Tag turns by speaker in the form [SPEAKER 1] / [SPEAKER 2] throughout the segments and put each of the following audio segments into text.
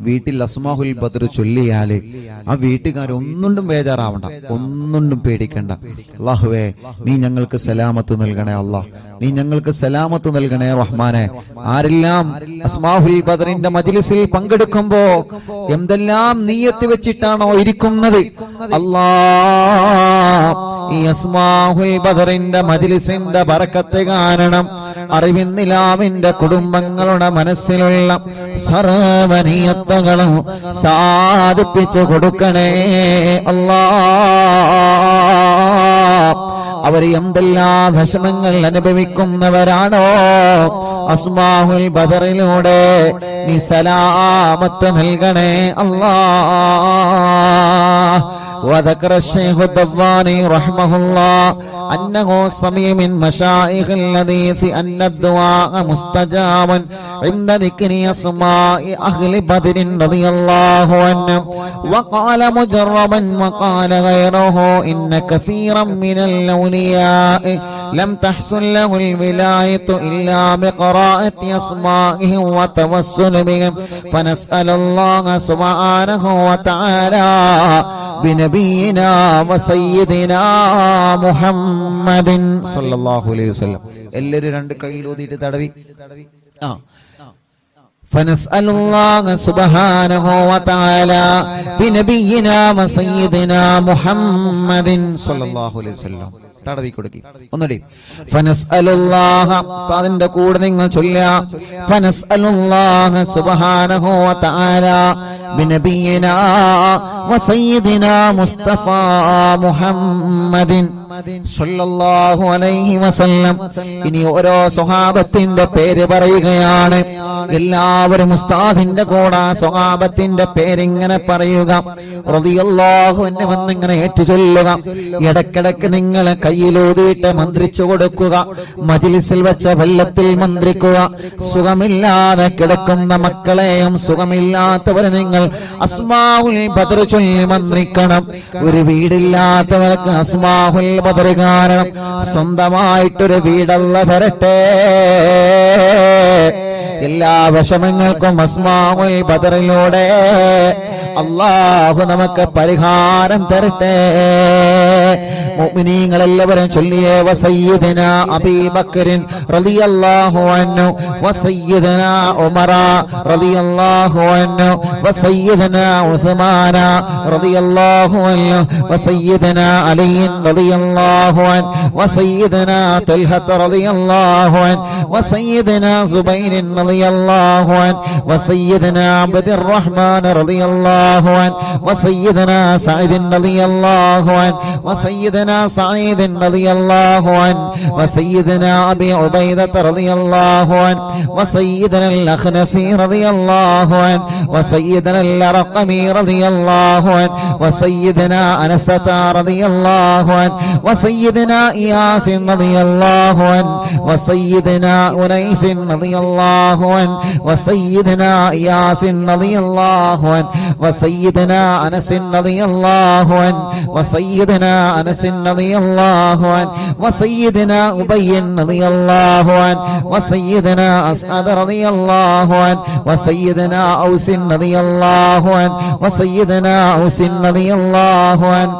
[SPEAKER 1] വീട്ടിൽ അസ്മാഹുൽ ബദർ ചൊല്ലിയാല് ആ വീട്ടുകാരൊന്നും ബേജാറാവണ്ട, ഒന്നും പേടിക്കണ്ട. അല്ലാഹുവേ, നീ ഞങ്ങൾക്ക് സലാമത്ത് നൽകണേ. അല്ലാഹ്, നീ ഞങ്ങൾക്ക് സലാമത്ത് നൽകണേ റഹ്മാനെ. ആരെല്ലാം അസ്മാഹുൽ ബദറിന്റെ മജ്ലിസിൽ പങ്കെടുക്കുമ്പോ എന്തെല്ലാം നിയ്യത്ത് വെച്ചിട്ടാണോ ഇരിക്കുന്നത്, അല്ലാഹ് ഈ അസ്മാഹുൽ ബദറിന്റെ മജ്ലിസിന്റെ ബറക്കത്ത് കാരണം അറിവിന്നിലാവിന്റെ കുടുംബങ്ങളുടെ മനസ്സിലുള്ള സർവ്വനിയത്തുകളും സാധിപ്പിച്ചു കൊടുക്കണേ അല്ലാഹ്. അവർ എന്തെല്ലാം വിഷമങ്ങൾ അനുഭവിക്കുന്നവരാണോ, അസ്മാഹുൽ ബദറിലൂടെ നീ സലാമത്ത് നൽകണേ അല്ലാഹ്. وذكر الشيخ الدواني رحمه الله أنه سمع من مشايخ الحديث أن الدعاء مستجاب عند ذكر أسماء أهل بدر رضي الله عنهم. وقال مجربا وقال غيره إن كثيرا من الأولياء لم تحصل له الولاية إلا بقراءة أسمائهم وتوسل بهم، فنسأل الله سبحانه وتعالى بنبينا وسيدنا محمد صلى الله عليه وسلم. എല്ലാവരും രണ്ട് കൈയിൽ ഊതിയിട്ട് തടവി. فنسأل الله سبحانه وتعالى بنبينا وسيدنا محمد صلى الله عليه وسلم. തടവി കൊടുക്കി ഒന്നുകൂടി. ഫനസ്അലുല്ലാഹ, ഉസ്താദിന്റെ കൂടെ നിങ്ങൾ ചൊല്ലുക. ഫനസ്അലുല്ലാഹ സുബ്ഹാനഹു വ തആല ബിനബിയിനാ വസയ്യിദിനാ മുസ്തഫ മുഹമ്മദിൻ സല്ലല്ലാഹു അലൈഹി വസല്ലം. ഇനി ഓരോ സ്വഹാബത്തിന്റെ പേര് പറയുകയാണ്. എല്ലാവരും ഉസ്താദിന്റെ കൂടെ സ്വഹാബത്തിന്റെ പേരിങ്ങനെ പറയുക. റളിയല്ലാഹു അൻഹു വന്നിങ്ങനെ ഏറ്റു ചൊല്ലുക. ഇടക്കിടക്ക് നിങ്ങൾ കയ്യിലൂതിയിട്ട് മന്ത്രിച്ചു കൊടുക്കുക. മജ്ലിസിൽ വെച്ച വെള്ളത്തിൽ മന്ത്രിക്കുക. സുഖമില്ലാതെ കിടക്കുന്ന മക്കളെയും സുഖമില്ലാത്തവരെ നിങ്ങൾ അസ്മാഉൽ ബദർ ചൊല്ലി മന്ത്രിക്കണം. ഒരു വീടില്ലാത്തവർക്ക് അസ്മാഉൽ ബദർ കാരണം സ്വന്തമായിട്ടൊരു വീടല്ല തരട്ടെ. എല്ലാ വിഷമങ്ങൾക്കും അസ്മാഉൽ ബദറിലൂടെ അല്ലാഹു നമുക്ക് പരിഹാരം തരട്ടെ. മുഅ്മിനീങ്ങളെല്ലാവരും ചൊല്ലിയേ. വസയ്യിദനാ അബീ ബക്കറിൻ റളിയല്ലാഹു അൻഹു വസയ്യിദനാ ഉമറ റളിയല്ലാഹു അൻഹു വസയ്യിദനാ ഉസ്മാന റളിയല്ലാഹു അൻഹു വസയ്യിദനാ അലി റളിയല്ലാഹു അൻഹു വസയ്യിദനാ തൽഹ റളിയല്ലാഹു അൻഹു വസയ്യിദനാ സുബൈർ റളിയല്ലാഹു അൻഹു വസയ്യിദനാ അബ്ദുർ റഹ്മാൻ റളിയല്ലാഹു അൻഹു വസയ്യിദനാ സഈദ് റളിയല്ലാഹു അൻഹു വസയ്യിദനാ സഈദ് റളിയല്ലാഹു അൻഹു വസയ്യിദനാ അബീ ഉബൈദ റളിയല്ലാഹു അൻഹു വസയ്യിദനാ അൽ-അഖ്നസി റളിയല്ലാഹു അൻഹു വസയ്യിദനാ അൽ-അർഖമി റളിയല്ലാഹു അൻഹു വസയ്യിദനാ അനസ് റളിയല്ലാഹു അൻഹു വസയ്യിദനാ ഇയാസ് റളിയല്ലാഹു അൻഹു വസയ്യിദനാ ഉനൈസ് റളിയല്ലാഹു അൻഹു വസയ്യിദനാ ഇയാസ് റളിയല്ലാഹു അൻഹു വസയ്യിദനാ അനസ് റളിയല്ലാഹു അൻഹു വസയ്യിദനാ അനസ് റളിയല്ലാഹു അൻഹു വസയ്യിദനാ ഉബയ്യ് റളിയല്ലാഹു അൻഹു വസയ്യിദനാ അസ്അദ് റളിയല്ലാഹു അൻഹു വസയ്യിദനാ ഔസ് റളിയല്ലാഹു അൻഹു വസയ്യിദനാ ഔസ് റളിയല്ലാഹു അൻഹു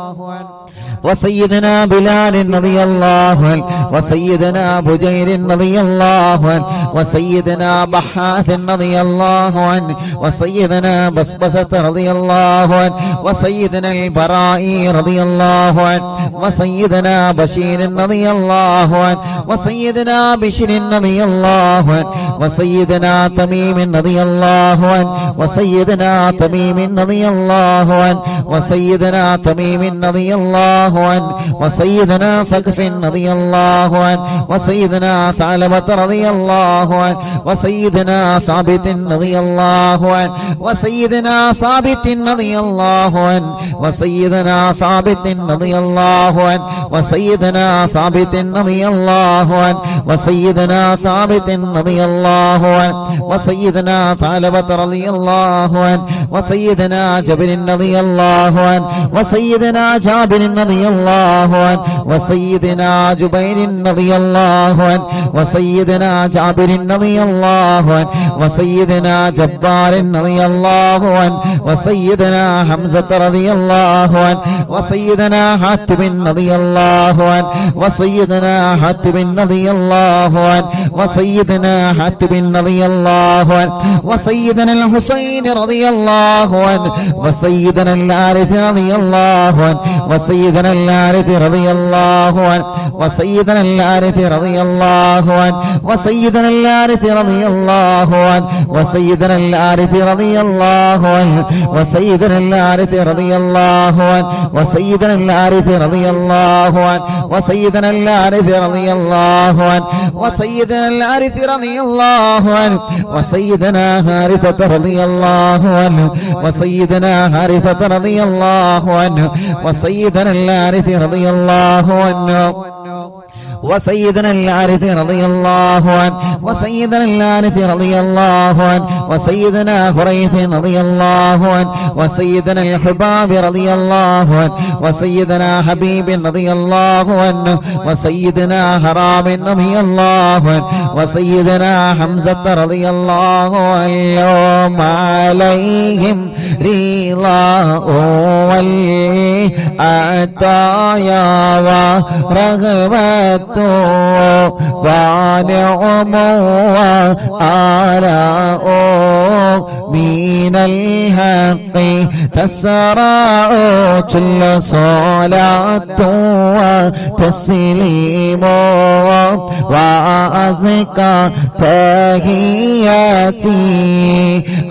[SPEAKER 1] وسيدنا بلال رضي الله عنه وسيدنا بجير رضي الله عنه وسيدنا بحاث رضي الله عنه وسيدنا بسبسة رضي الله عنه وسيدنا البراء رضي الله عنه وسيدنا بشير رضي الله عنه وسيدنا بشر رضي الله عنه وسيدنا تميم رضي الله عنه وسيدنا تميم رضي الله عنه وسيدنا تميم رضي الله عنه وسيدنا ثقف رضي الله عنه وسيدنا ثعلبة رضي الله عنه وسيدنا ثابت رضي الله عنه وسيدنا ثابت رضي الله عنه وسيدنا ثابت رضي الله عنه وسيدنا ثابت رضي الله عنه وسيدنا ثابت رضي الله عنه وسيدنا ثعلبة رضي الله عنه وسيدنا جابر رضي الله عنه وسيدنا جابر رضي റളിയല്ലാഹു അൻഹു വസയ്യിദനാ ജുബൈർ റളിയല്ലാഹു അൻഹു വസയ്യിദനാ ജാബിർ റളിയല്ലാഹു അൻഹു വസയ്യിദനാ ജബ്ബാർ റളിയല്ലാഹു അൻഹു വസയ്യിദനാ ഹംസ റളിയല്ലാഹു അൻഹു വസയ്യിദനാ ഹാത്തിബ് റളിയല്ലാഹു അൻഹു വസയ്യിദനാ ഹാത്തിബ് റളിയല്ലാഹു അൻഹു വസയ്യിദനാ ഹാത്തിബ് റളിയല്ലാഹു അൻഹു വസയ്യിദനാ الحسين رضي الله عنه وسيدنا العارف رضي الله عنه وسيدنا العارف رضي الله عنه وسيدنا العارف رضي الله عنه وسيدنا العارف رضي الله عنه وسيدنا العارف رضي الله عنه وسيدنا العارف رضي الله عنه وسيدنا العارف رضي الله عنه وسيدنا العارف رضي الله عنه وسيدنا العارف رضي الله عنه وسيدنا حارثة رضي الله عنه وسيدنا حارثة رضي الله عنه وسيدنا العارف رضي الله عنه وسيدنا العارف رضي الله عنه وسيدنا العارف رضي الله عنه وسيدنا خريث رضي الله عنه وسيدنا الحباب رضي الله عنه وسيدنا حبيب رضي الله عنه وسيدنا حرام رضي الله عنه وسيدنا حمزة رضي الله عنه عليهم رضاه والعطايا ورغبة ونعم وآلاء من الحق تسرع كل صلاة وتسليم وأزكى تحياتي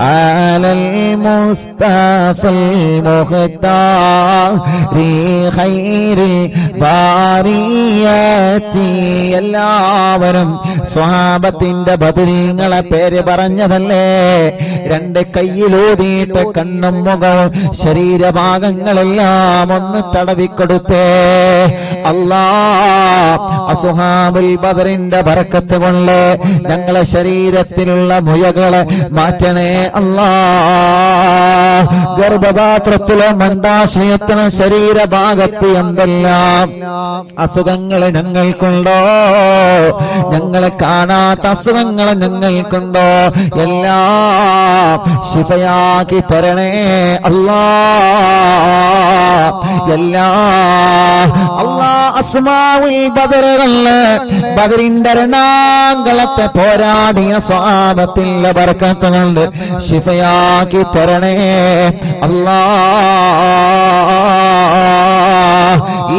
[SPEAKER 1] على المصطفى المختار خير البريات എല്ലാവരും സ്വഹാബത്തിന്റെ ബദരീങ്ങളെ പേര് പറഞ്ഞതല്ലേ? രണ്ട് കയ്യിലൂതിയിട്ട് കണ്ണും മുഖവും ശരീരഭാഗങ്ങളെല്ലാം ഒന്ന് തടവിക്കൊടുത്തേ. അല്ലാ, അസ്ഹാബുൽ ബദറിന്റെ ബറക്കത്ത് കൊണ്ട് ഞങ്ങളെ ശരീരത്തിലുള്ള മുയകളെ മാറ്റണേ അല്ലാ. ഗർഭപാത്രത്തിലെ മന്ദാശയത്തിന് ശരീരഭാഗത്ത് എന്തെല്ലാം അസുഖങ്ങൾ ഞങ്ങൾക്കുണ്ടോ, ഞങ്ങളെ കാണാത്ത അസുഖങ്ങൾ ഞങ്ങൾക്കുണ്ടോ, എല്ലാം ശിഫയാക്കി തരണേ അല്ലാ. അല്ലാ, അസ്മാഉൽ ബദറുകളില് ബദറിന്റെ രണാങ്കളത്തെ പോരാടിയ സ്വഹാബത്തിന്റെ ബർക്കത്ത് കൊണ്ട് ശിഫയാക്കി തരണേ അല്ലാ.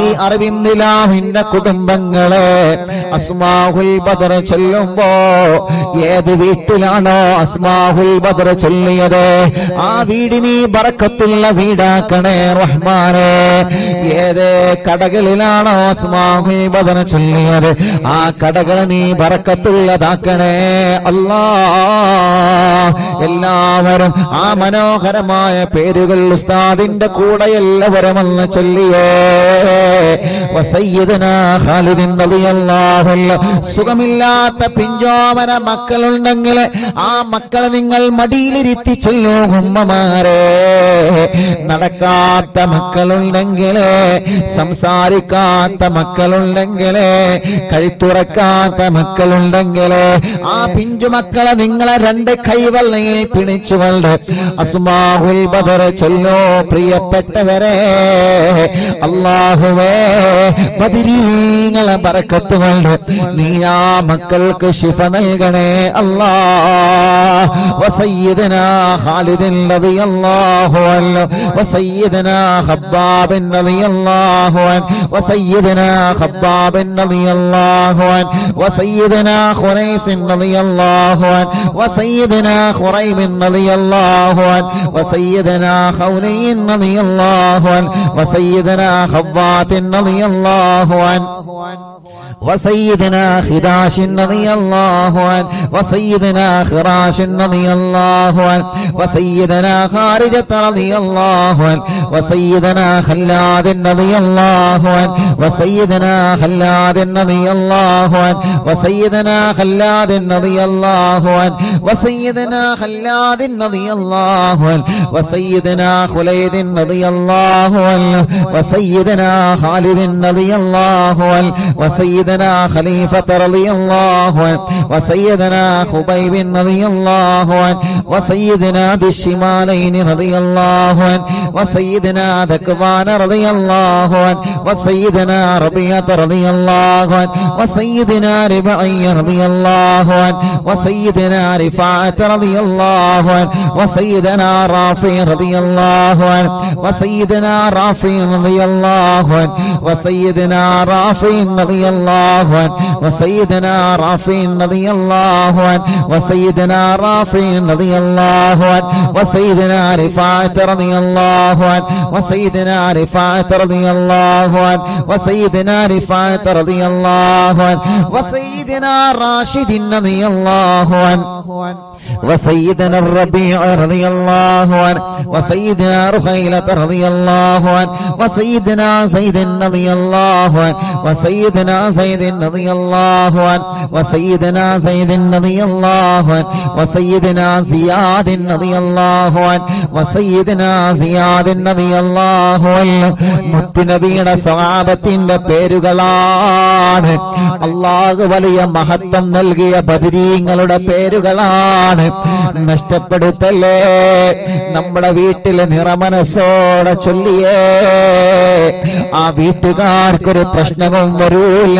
[SPEAKER 1] ഈ അറബിന്ദിലാഹിന്റെ കുടുംബങ്ങളെ അസ്മാഉൽ ബദർ ചൊല്ലുമ്പോ ഏത് വീട്ടിലാണോ അസ്മാഉൽ ബദർ ചൊല്ലിയത് ആ വീടിന് ബറക്കത്തുള്ള വീടാക്കണേ റഹ്മാനേ. ഏത് കടകളിലാണോ അസ്മാഉൽ ബദർ ചൊല്ലിയത് ആ കടകൾ നീ ബറക്കത്തുള്ളതാക്കണേ അല്ലാ. എല്ലാവരും ആ മനോഹരമായ പേരുകൾ ഉസ്താദിന്റെ കൂടെ എല്ലാവരും ഒന്ന് ചൊല്ലിയേ. വസയ്യിദനാ ഖാലിദ് റളിയല്ലാഹു അൻഹു. സുഖമില്ലാത്ത പിഞ്ചോമന മക്കളുണ്ടെങ്കിൽ ആ മക്കളെ നിങ്ങൾ മടിയിലിരുത്തി ചൊല്ലൂ ഉമ്മമാരെ. നടക്കാത്ത മക്കളുണ്ടെങ്കിൽ, സംസാരിക്കാത്ത മക്കളുണ്ടെങ്കിൽ, കഴുത്തുറക്കാത്ത മക്കളുണ്ടെങ്കിൽ ആ പിഞ്ചുമക്കളെ നിങ്ങളെ രണ്ട് കൈവെള്ളയിൽ പിടിച്ചുകൊണ്ട് അസ്മാഉൽ ബദർ ചൊല്ലോ. പ്രിയപ്പെട്ടവരെ, അല്ലാഹുവേ ബദരീങ്ങളെ ബറക്കത്ത് കൊണ്ട് നീ ആ മക്കൾക്ക് ശിഫ നൽകണേ അല്ലാ. വസയ്യിദനാ ഖാലിദ് റളിയല്ലാഹു അൻഹു വസയ്യിദനാ ഖബ്ബാബ് റളിയല്ലാഹു അൻഹു വസയ്യിദനാ ഖബ്ബാബ് റളിയല്ലാഹു അൻഹു വസയ്യിദനാ ഖുറൈസ് റളിയല്ലാഹു അൻഹു വസയ്യിദനാ ഖുറൈബ് റളിയല്ലാഹു അൻഹു വസയ്യിദനാ ഖൗലി റളിയല്ലാഹു അൻഹു വസയ്യിദനാ ഖവ്വാത്ത് റളിയല്ലാഹു അൻഹു وسيدنا خراش رضي الله عنه وسيدنا خراش رضي الله عنه وسيدنا خارجة رضي الله عنه وسيدنا خلاد رضي الله عنه وسيدنا خلاد رضي الله عنه وسيدنا خلاد رضي الله عنه وسيدنا خلاد رضي الله عنه وسيدنا خليد رضي الله عنه وسيدنا خالد رضي الله عنه وسيدنا خليفة رضي الله عنه وسيدنا خبيب رضي الله عنه وسيدنا ذي الشمالين رضي الله عنه وسيدنا ذكوان رضي الله عنه وسيدنا ربيعة رضي الله عنه وسيدنا ربعي رضي الله عنه وسيدنا رفاعة رضي الله عنه وسيدنا رافع رضي الله عنه وسيدنا رافع رضي الله عنه وسيدنا رافع رضي الله عنه وسيدنا رافع رضي الله عنه وسيدنا رافع رضي الله عنه وسيدنا رفاعة رضي الله عنه وسيدنا رفاعة رضي الله عنه وسيدنا رفاعة رضي الله عنه وسيدنا راشد رضي الله عنه وسيدنا الربيع رضي الله عنه وسيدنا رخيلة رضي الله عنه وسيدنا زيد رضي الله عنه وسيدنا زيد رضي الله عنه وسيدنا زيد رضي الله عنه وسيدنا زياد رضي الله عنه وسيدنا زياد رضي الله عنه മുത്തുനബിയുടെ സ്വഹാബത്തിന്റെ പേരുകളാണ്. അല്ലാഹു വലിയ മഹത്വം നൽകിയ ബദരീങ്ങളുടെ പേരുകളാണ്. നഷ്ടപ്പെടുത്തല്ലേ. നമ്മുടെ വീട്ടിലെ നിറമനസ്സോടെ ചൊല്ലിയേ ആ വീട്ടുകാർക്കൊരു പ്രശ്നവും വരൂല.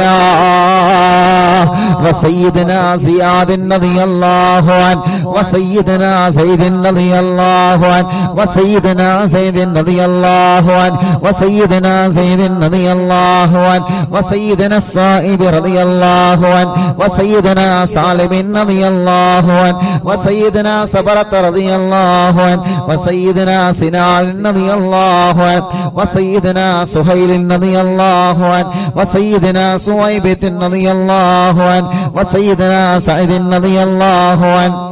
[SPEAKER 1] വസയ്യിദനാ സിയാദിൻ റളിയല്ലാഹു അൻഹു വസയ്യിദനാ സയ്യിദിൻ റളിയല്ലാഹു അൻഹു വസയ്യിദനാ സയ്യിദിൻ റളിയല്ലാഹു അൻഹു വസയ്യിദനാ സയ്യിദിൻ റളിയല്ലാഹു അൻഹു വസയ്യിദനാ സായിബ് റളിയല്ലാഹു അൻഹു വസയ്യിദനാ സാലിബിൻ റളിയല്ലാഹു അൻഹു വസയ്യിദനാ സബറത്ത് റളിയല്ലാഹു അൻഹു വസയ്യിദനാ സിനാൻ റളിയല്ലാഹു അൻഹു വസയ്യിദനാ സുഹൈൽ റളിയല്ലാഹു അൻഹു വസയ്യിദനാ സുവൈബ് റളിയല്ലാഹു അൻഹു വസയ്യിദനാ സഅദ് റളിയല്ലാഹു അൻഹു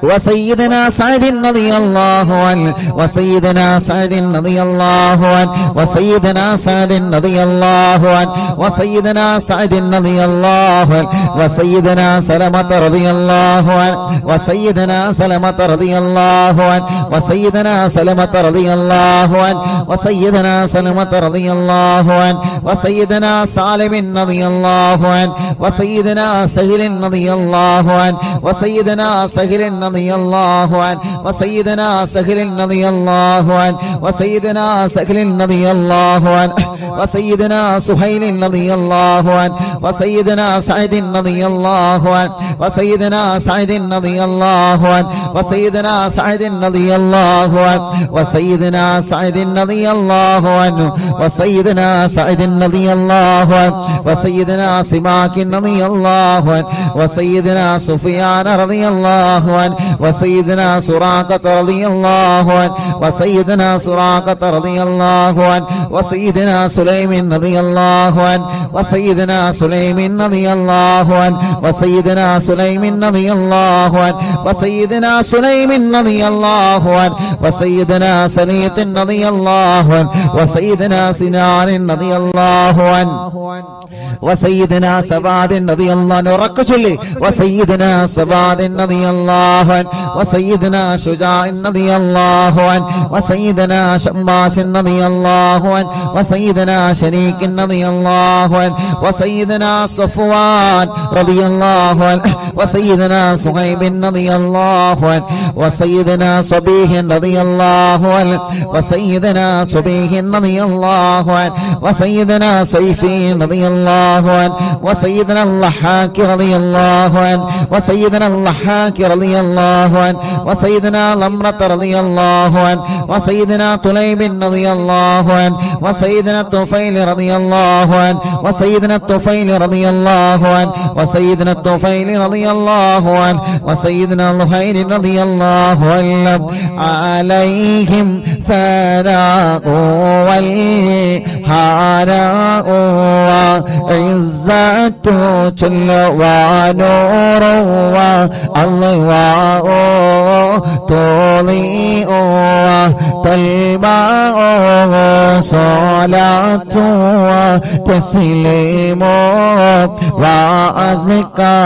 [SPEAKER 1] وسيدنا سعد رضي الله عنه وسيدنا سعد رضي الله عنه وسيدنا سعد رضي الله عنه وسيدنا سعد رضي الله عنه وسيدنا سلمة رضي الله عنه وسيدنا سلمة رضي الله عنه وسيدنا سلمة رضي الله عنه وسيدنا سلمة رضي الله عنه وسيدنا سالم رضي الله عنه وسيدنا سهل رضي الله عنه وسيدنا سهل رضي الله عنه وسيدنا سهل رضي الله عنه وسيدنا سهل رضي الله عنه وسيدنا سهيل رضي الله عنه وسيدنا سعد رضي الله عنه وسيدنا سعد رضي الله عنه وسيدنا سعد رضي الله عنه وسيدنا سعد رضي الله عنه وسيدنا سعد رضي الله عنه وسيدنا سماك رضي الله عنه وسيدنا سفيان رضي الله عنه وسيدنا سراقة رضي الله عنه وسيدنا سراقة رضي الله عنه وسيدنا سليم رضي الله عنه وسيدنا سليم رضي الله عنه وسيدنا سليم رضي الله عنه وسيدنا سليم رضي الله عنه وسيدنا سنيت رضي الله عنه وسيدنا سنان رضي الله عنه وسيدنا سباد رضي الله عنه ركشلي وسيدنا سباد رضي الله عنه وسيدنا شجاع رضي الله عنه وسيدنا شماس رضي الله عنه وسيدنا شريك رضي الله عنه وسيدنا صفوان رضي الله عنه وسيدنا صهيب رضي الله عنه وسيدنا صبيح رضي الله عنه وسيدنا صبيح رضي الله عنه وسيدنا سيفي رضي الله عنه وسيدنا اللحاك رضي الله عنه وسيدنا اللحاك رضي الله عنه وسيدنا لمرة رضي الله عنه وسيدنا طليب رضي الله عنه وسيدنا الطفيل رضي الله عنه وسيدنا الطفيل رضي الله عنه وسيدنا الطفيل رضي الله عنه وسيدنا الخير رضي الله عنه عليهم ثناء والحناء وعزة جل ونور والله تضيء تلمع صلاة وتسليم وأزكى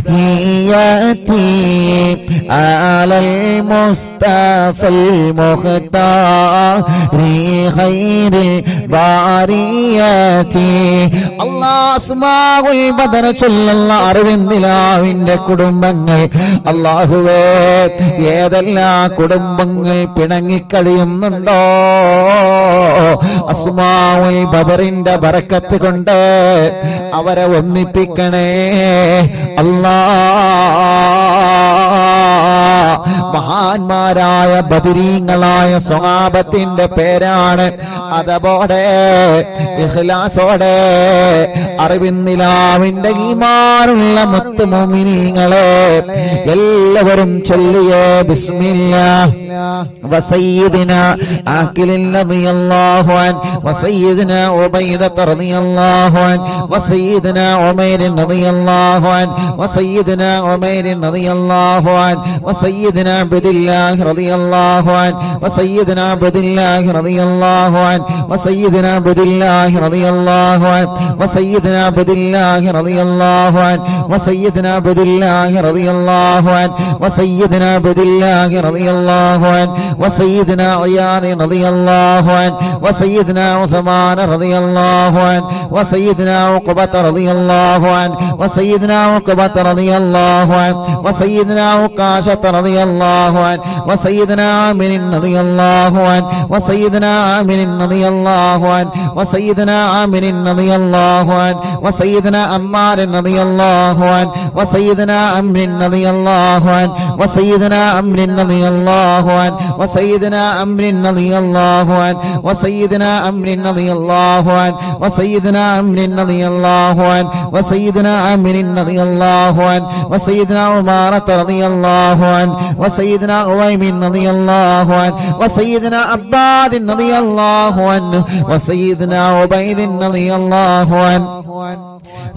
[SPEAKER 1] تحياتي على المصطفى المختار خير البريات الله أسماء البدر ചൊല്ലുന്ന അറിവിന്ദിലാവിന്റെ കുടുംബങ്ങൾ അല്ലാഹുവേ ഏതെല്ലാം കുടുംബങ്ങൾ പിണങ്ങിക്കഴിയുന്നുണ്ടോ അസ്മാഉൽ ബദറിന്റെ ബറക്കത്ത് കൊണ്ട് അവരെ ഒന്നിപ്പിക്കണേ മഹാന്മാരായ ബദരീങ്ങളായ സ്വഹാബത്തിന്റെ പേരാണ്. അതോടെ ഇഖ്ലാസോടെ അറിവിന്ദിലാവിന്റെ ഈമാനുള്ള മുത്ത് മുഅ്മിനീങ്ങളെ എല്ലാവരും ചൊല്ലിയേ ബിസ്മില്ലാഹ് വസയ്യിദിനാ ആഖിലിൻ റളിയല്ലാഹു അൻഹു വസയ്യിദിനാ ഉബൈദ റളിയല്ലാഹു അൻഹു വസയ്യിദിനാ ഉമൈർ റളിയല്ലാഹു അൻഹു വസയ്യിദിനാ ഉമൈർ റളിയല്ലാഹു അൻഹു വസയ്യിദിനാ അബ്ദുല്ലാഹ് റളിയല്ലാഹു അൻഹു വസയ്യിദിനാ അബ്ദുല്ലാഹ് റളിയല്ലാഹു അൻഹു വസയ്യിദിനാ അബ്ദുല്ലാഹ് റളിയല്ലാഹു അൻഹു വസയ്യിദിനാ അബ്ദുല്ലാഹ് റളിയല്ലാഹു അൻഹു വസയ്യിദിനാ അബ്ദുല്ലാഹ് റളിയല്ലാഹു അൻഹു വസയ്യിദിനാ അബ്ദുല്ലാഹ് റളിയല്ലാഹു അൻഹു വസയ്യിദിനാ അയ്യാദ് റളിയല്ലാഹു അൻഹു വസയ്യിദിനാ ഉസ്മാൻ റളിയല്ലാഹു അൻഹു വസയ്യിദിനാ ഉഖബത റളിയല്ലാഹു അൻഹു വസയ്യിദിനാ ഉഖബത റളിയല്ലാഹു അൻഹു വസയ്യിദിനാ ഉഖാശത റളിയല്ലാഹു അൻഹു വസയ്യിദിനാ ആമിർ റളിയല്ലാഹു അൻഹു വസയ്യിദിനാ ആമിർ റളിയല്ലാഹു അൻഹു വസയ്യിദിനാ ആമിർ റളിയല്ലാഹു അൻഹു വസയ്യിദിനാ അമ്മാർ റളിയല്ലാഹു അൻഹു വസയ്യിദിനാ അംർ റളിയല്ലാഹു അൻഹു വസയ്യിദിനാ അംർ റളിയല്ലാഹു അൻഹു വസയ്യിദിനാ അംർ റളിയല്ലാഹു അൻഹു വസയ്യിദിനാ അംർ റളിയല്ലാഹു അൻഹു വസയ്യിദിനാ അംർ റളിയല്ലാഹു അൻഹു വസയ്യിദിനാ അംർ റളിയല്ലാഹു അൻഹു വസയ്യിദിനാ ഉമാറത റളിയല്ലാഹു അൻഹു വസയ്യിദിനാ ഉവൈമിൻ റളിയല്ലാഹു അൻഹു വസയ്യിദിനാ അബ്ബാദ് റളിയല്ലാഹു അൻഹു വസയ്യിദിനാ ഉബൈദ് റളിയല്ലാഹു അൻഹു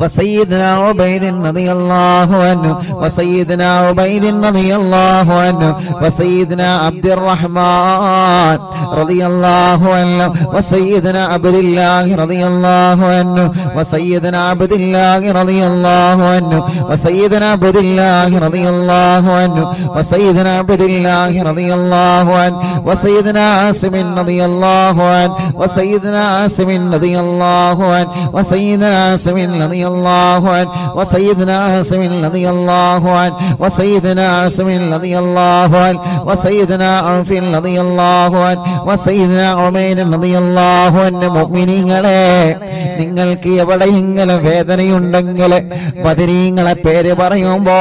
[SPEAKER 1] وسيدنا عبيد رضي الله عنه وسيدنا عبيد رضي الله عنه وسيدنا عبد الرحمن رضي الله عنه وسيدنا عبد الله رضي الله عنه وسيدنا عبد الله رضي الله عنه وسيدنا عبد الله رضي الله عنه وسيدنا عبد الله رضي الله عنه وسيدنا عاصم رضي الله عنه وسيدنا عاصم رضي الله عنه وسيدنا عاصم رضي الله عنه وسيدنا عاصم رضي الله عنه وسيدنا عاصم رضي الله عنه وسيدنا عوف رضي الله عنه وسيدنا عمير رضي الله عنه മുഅ്മിനീങ്ങളെ നിങ്ങൾക്ക് എവിടെയെങ്കിലും വേദനയുണ്ടെങ്കിൽ ബദരീങ്ങളെ പേര് പറയുമ്പോ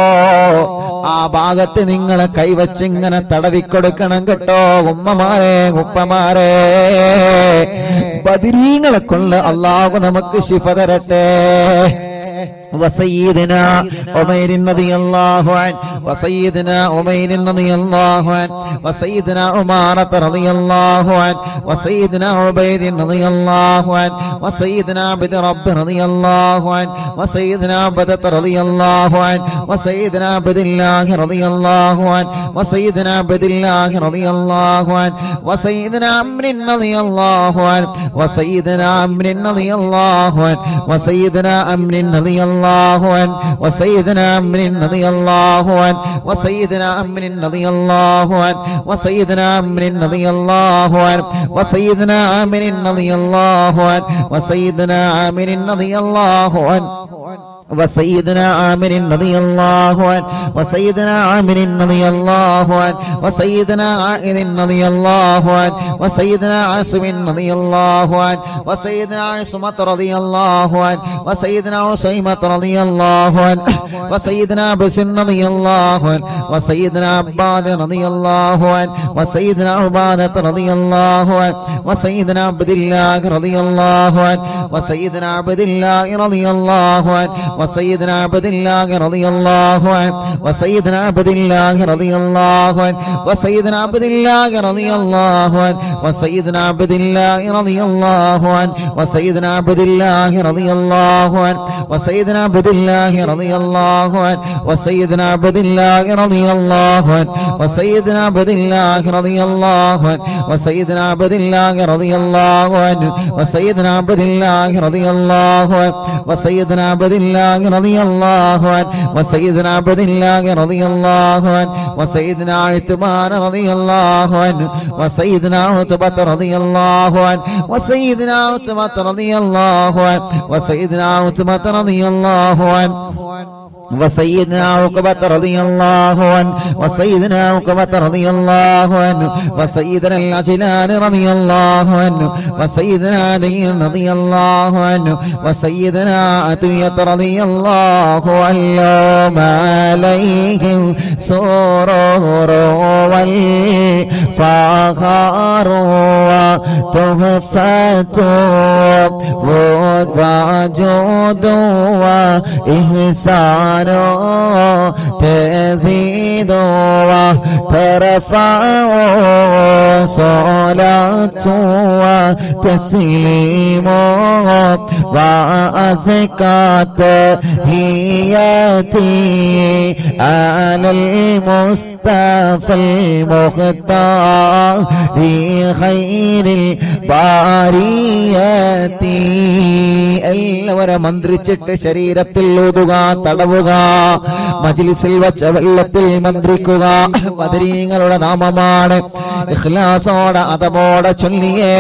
[SPEAKER 1] ആ ഭാഗത്ത് നിങ്ങളെ കൈവച്ച് ഇങ്ങനെ തടവിക്കൊടുക്കണം കേട്ടോ ഉമ്മമാരെ ഉപ്പമാരെ ബദരീങ്ങളെ കൊണ്ട് അല്ലാഹു നമുക്ക് ശിഫ തരട്ടെ وسيدنا عمير رضي الله عنه وسيدنا عمير رضي الله عنه وسيدنا عمارة رضي الله عنه وسيدنا عبيد رضي الله عنه وسيدنا عبد رب رضي الله عنه وسيدنا عبدة رضي الله عنه وسيدنا عبد الله رضي الله عنه وسيدنا عبد الله رضي الله عنه وسيدنا عمر رضي الله عنه وسيدنا عمر رضي الله عنه وسيدنا عمر رضي الله عنه وسيدنا عمر رضي الله عنه وسيدنا عمر رضي الله عنه وسيدنا عمر رضي الله عنه وسيدنا عامر رضي الله عنه وسيدنا عامر رضي الله عنه وسيدنا عامر رضي الله عنه وسيدنا عامر رضي الله عنه وسيدنا عائذ رضي الله عنه وسيدنا عاصم رضي الله عنه وسيدنا عصمة رضي الله عنه وسيدنا عصيمة رضي الله عنه وسيدنا بسن رضي الله عنه وسيدنا عباد رضي الله عنه وسيدنا عبادة رضي الله عنه وسيدنا عبد الله رضي الله عنه وسيدنا عبد الله رضي الله عنه وسيدنا عبد الله رضي الله عنه وسيدنا عبد الله رضي الله عنه وسيدنا عبد الله رضي الله عنه وسيدنا عبد الله رضي الله عنه وسيدنا عبد الله رضي الله عنه وسيدنا عبد الله رضي الله عنه وسيدنا عبد الله رضي الله عنه وسيدنا عبد الله رضي الله عنه وسيدنا عبد الله رضي الله عنه وسيدنا عبد الله رضي الله عنه وسيدنا عبد الله رضي الله عنه وسيدنا عبد الله رضي الله عنه وسيدنا عثمان رضي الله عنه وسيدنا عتبة رضي الله عنه وسيدنا عتبة رضي الله عنه وسيدنا عتبة رضي الله عنه وسيدنا عقبة رضي الله عنه وسيدنا عقبة رضي الله عنه وسيدنا العجلان رضي الله عنه وسيدنا علي رضي الله عنه وسيدنا عطية رضي الله عنه عليهم سرور والفخر وتحفة وجود وإحسان تزيد وترفع صلاة وتسليم وأزكى تحياتي على المصطفى المختار خير البريات എല്ലാവരും മന്ത്രിച്ചിട്ട് ശരീരത്തിൽ ഊതുക, തടവുക, മജ്ലിസിൽ വച്ച വെള്ളത്തിൽ മന്ത്രിക്കുക. ബദരീങ്ങളുടെ നാമമാണ്. ഇഖ്ലാസോടെ അതബോടെ ചൊല്ലിയേ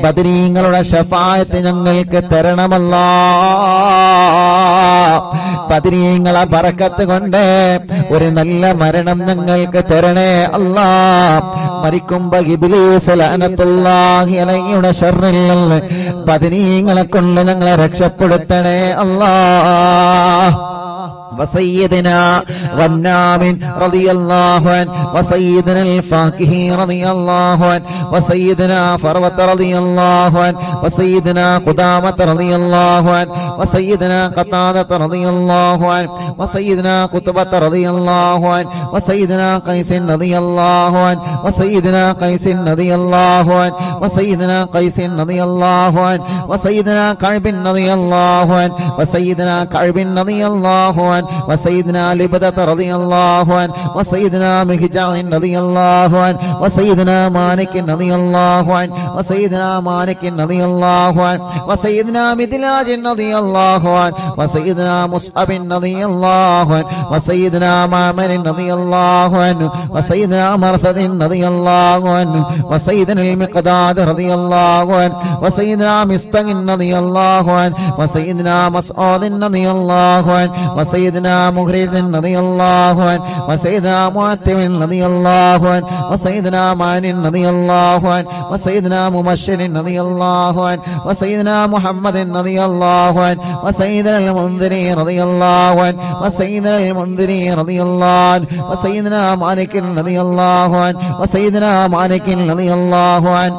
[SPEAKER 1] ബദരീങ്ങളുടെ ശഫാഅത്ത് ഞങ്ങൾക്ക് തരണമല്ലാ. ബദരീങ്ങളെ ബറക്കത്ത് കൊണ്ട് ഒരു നല്ല മരണം ഞങ്ങൾക്ക് തരണേ അല്ലാ. മരിക്കുമ്പോ ഇബ്ലീസ് ലഅനത്തുല്ലാഹി അലൈഹിയുടെ ശർറിൽ നിന്ന് ബദരീങ്ങളെ കൊണ്ട് ഞങ്ങളെ രക്ഷപ്പെടുത്തണേ അല്ലാ. وسيدنا غنام رضي الله عنه وسيدنا الفاكه رضي الله عنه وسيدنا فروة رضي الله عنه وسيدنا قدامة رضي الله عنه وسيدنا قتادة رضي الله عنه وسيدنا قطبة رضي الله عنه وسيدنا قيس رضي الله عنه وسيدنا قيس رضي الله عنه وسيدنا قيس رضي الله عنه وسيدنا كعب رضي الله عنه وسيدنا كعب رضي الله عنه وسيدنا لبدة رضي الله عنه وسيدنا مهجع رضي الله عنه وسيدنا مالك رضي الله عنه وسيدنا مالك رضي الله عنه وسيدنا مدلاج رضي الله عنه وسيدنا مصعب رضي الله عنه وسيدنا معمر رضي الله عنه وسيدنا مرثد رضي الله عنه وسيدنا المقداد رضي الله عنه وسيدنا مستق رضي الله عنه وسيدنا مسعود رضي الله عنه وسيدنا مخرج رضي الله عنه وسيدنا معتم رضي الله عنه وسيدنا معن رضي الله عنه وسيدنا مبشر رضي الله عنه وسيدنا محمد رضي الله عنه وسيدنا المنذري رضي الله عنه وسيدنا المنذري رضي الله عنه وسيدنا مالك رضي الله عنه وسيدنا مالك رضي الله عنه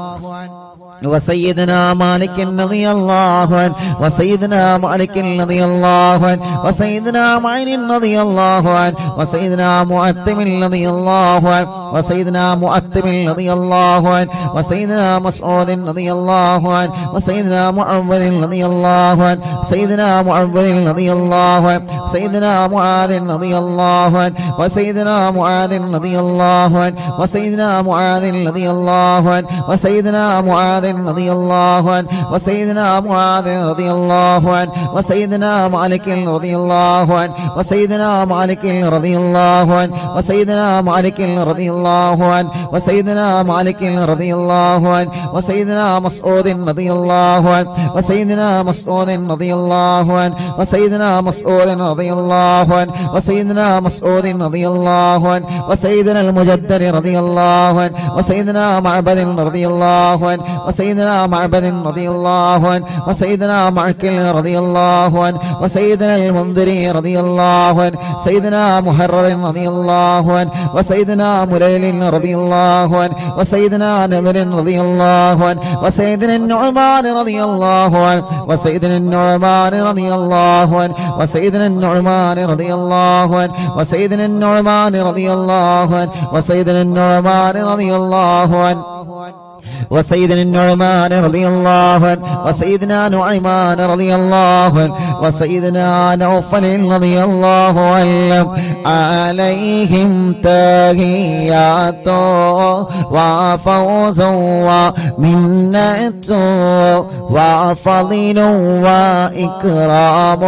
[SPEAKER 1] وسيدنا مالك رضي الله عنه وسيدنا مالك رضي الله عنه وسيدنا معين رضي الله عنه وسيدنا معتم رضي الله عنه وسيدنا معتم رضي الله عنه وسيدنا مسعود رضي الله عنه وسيدنا معوذ رضي الله عنه سيدنا معوذ رضي الله عنه سيدنا معاذ رضي الله عنه وسيدنا معاذ رضي الله عنه وسيدنا معاذ رضي الله عنه وسيدنا معاذ رضي الله عنه وسيدنا معاذ رضي الله عنه وسيدنا مالك رضي الله عنه وسيدنا مالك رضي الله عنه وسيدنا مالك رضي الله عنه وسيدنا مالك رضي الله عنه وسيدنا مسعود رضي الله عنه وسيدنا مسعود رضي الله عنه وسيدنا مسعود رضي الله عنه وسيدنا مسعود رضي الله عنه وسيدنا المجدد رضي الله عنه وسيدنا معبد رضي الله عنه وسيدنا معبد رضي الله عنه وسيدنا معكل رضي الله عنه وسيدنا المنذري رضي الله عنه سيدنا محرر رضي الله عنه وسيدنا مليل رضي الله عنه وسيدنا نذر رضي الله عنه وسيدنا النعمان رضي الله عنه وسيدنا النعمان رضي الله عنه وسيدنا النعمان رضي الله عنه وسيدنا النعمان رضي الله عنه وسيدنا النعمان رضي الله عنه وسيدنا النعمان رضي الله عنه وسيدنا نعيمان رضي الله عنه وسيدنا نوفل رضي الله عنه عليهم تحيات وفوز ومنة وفضل وإكرام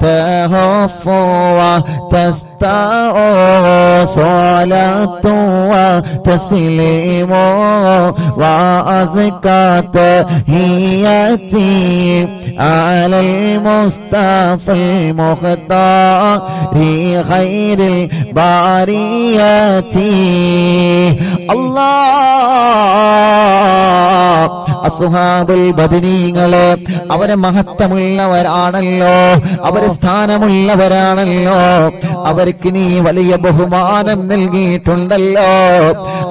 [SPEAKER 1] تهف وتستع صلاة وتسليم وأزكى تحياتي على المصطفى المختار خير البريات الله അസ്ഹാബുൽ ബദരീങ്ങളെ അവരെ മഹത്വമുള്ളവരാണല്ലോ, അവരെ സ്ഥാനമുള്ളവരാണല്ലോ, അവർക്ക് നീ വലിയ ബഹുമാനം നൽകിയിട്ടുണ്ടല്ലോ.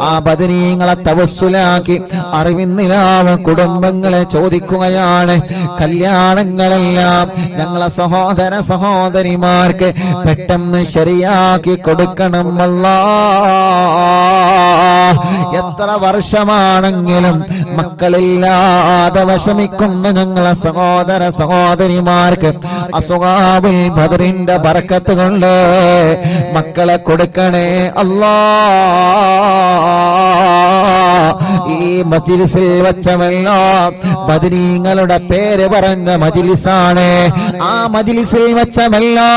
[SPEAKER 1] ആ ബദരീങ്ങളെ തവസ്സുലാക്കി അറിവിന്നിലാവ കുടുംബങ്ങളെ ചോദിക്കുകയാണ്, കല്യാണങ്ങളെല്ലാം ഞങ്ങളെ സഹോദര സഹോദരിമാർക്ക് പെട്ടെന്ന് ശരിയാക്കി കൊടുക്കണം അല്ലാഹ്. എത്ര വർഷമാണെങ്കിലും മക്കളില്ലാതെ വിഷമിക്കുന്ന ഞങ്ങളെ സഹോദര സഹോദരിമാർക്ക് അസ്ഹാബുൽ ബദറിന്റെ ബർക്കത്ത് കൊണ്ട് മക്കളെ കൊടുക്കണേ അല്ലാഹ്. ഈ മജ്ലിസിൽ വെച്ചവല്ലോ ബദരീങ്ങളുടെ പേര് പറഞ്ഞ മജ്ലിസാണ്. ആ മജ്ലിസിൽ വെച്ചവല്ലോ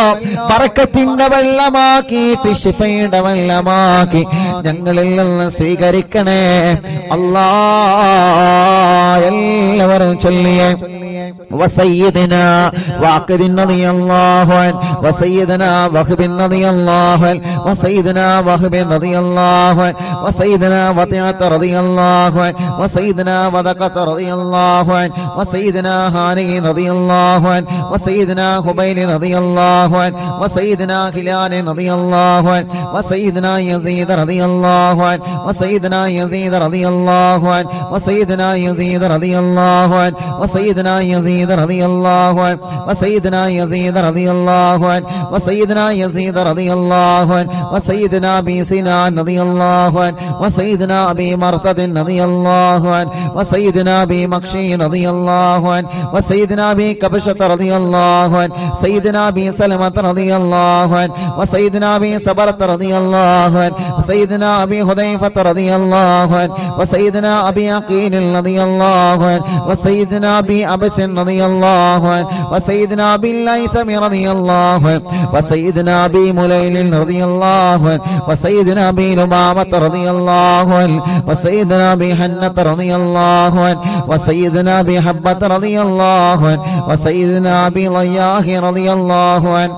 [SPEAKER 1] ബർക്കത്തിന്റെ വെള്ളമാക്കിയിട്ട് ശിഫയുടെ വെള്ളമാക്കി ഞങ്ങളിൽ നിന്ന് സ്വീകരിക്കണേ അല്ലാഹ്. എല്ലാവരും ചൊല്ലിയേ وسيدنا واقد رضي الله عنه وسيدنا وهب رضي الله عنه وسيدنا وهب رضي الله عنه وسيدنا وطيعة رضي الله عنه وسيدنا وذقة رضي الله عنه وسيدنا هاني رضي الله عنه وسيدنا خبيل رضي الله عنه وسيدنا هلال رضي الله عنه وسيدنا يزيد رضي الله عنه وسيدنا يزيد رضي الله عنه وسيدنا يزيد رضي الله عنه وسيدنا يزيد رضي الله عنه وسيدنا يزيد رضي الله عنه وسيدنا يزيد رضي الله عنه وسيدنا ابي سنان رضي الله عنه وسيدنا ابي مرثد رضي الله عنه وسيدنا ابي مكشي رضي الله عنه وسيدنا ابي كبشة رضي الله عنه سيدنا ابي سلمة رضي الله عنه وسيدنا ابي صبرة رضي الله عنه وسيدنا ابي حذيفة رضي الله عنه وسيدنا ابي عقيل رضي الله عنه وسيدنا ابي عبس رضي الله عنه وسيدنا ابي الليثم رضي الله عنه وسيدنا ابي مليل رضي الله عنه وسيدنا ابي لمامة رضي الله عنه وسيدنا ابي حنة رضي الله عنه وسيدنا ابي حبة رضي الله عنه وسيدنا ابي ضياح رضي الله عنه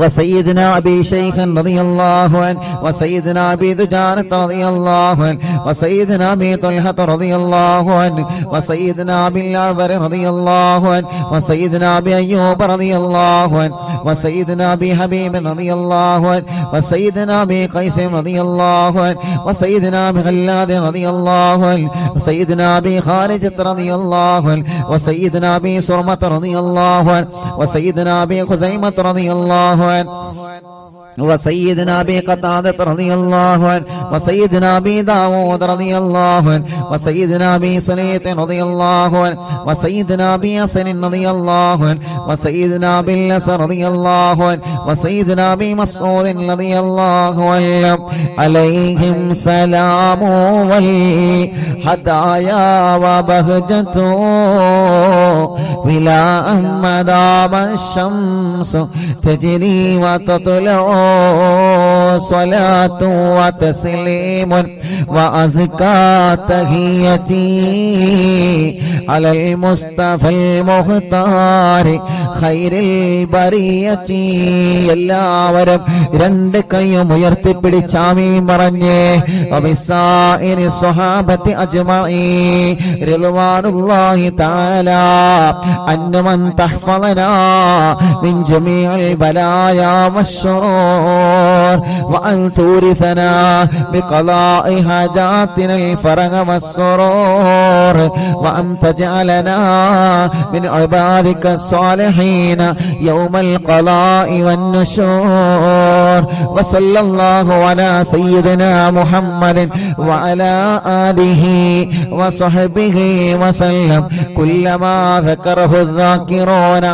[SPEAKER 1] وسيدنا ابي شيخ رضي الله عنه وسيدنا ابي دجانة رضي الله عنه وسيدنا ابي طلحة رضي الله عنه وسيدنا ابي الأعور رضي الله عنه وسيدنا ابي ايوب رضي الله عنه وسيدنا ابي حبيب رضي الله عنه وسيدنا ابي قيس رضي الله عنه وسيدنا ابي غلاد رضي الله عنه وسيدنا ابي خارجة رضي الله عنه وسيدنا ابي سرمة رضي الله عنه وسيدنا ابي خزيمة رضي الله عنه وسيدنا أبي قتادة رضي الله عنه وسيدنا أبي داود رضي الله عنه وسيدنا أبي سنيت رضي الله عنه وسيدنا أبي حسن رضي الله عنه وسيدنا أبي الأس رضي الله عنه وسيدنا أبي مسعود رضي الله عنه عليهم سلام والهدايا وبهجة ولا مدام الشمس تجري وتطلع صلاة وتسليم وأزكى تحيتي على المصطفى المختار خير البرية എല്ലാവരും രണ്ട് കൈയും ഉയർത്തിപ്പിടിച്ച് ആമീൻ പറഞ്ഞേ വബിസായിരി സ്വഹാബത്തി അജ്മഈൻ റിദ്വാനുല്ലാഹി തആല അന്നമൻ തഹ്ഫളനാ മിൻ ജമീഇൽ ബലായാ വശ്ശുറൂർ വഅൻ തൂരിസനാ ബിഖളാഇ ഹാജാതിന الفرج والسرور وأن تجعلنا من عبادك الصالحين يوم القضاء والنشور وصلى الله على سيدنا محمد وعلى آله وصحبه وسلم كلما ذكره الذاكرون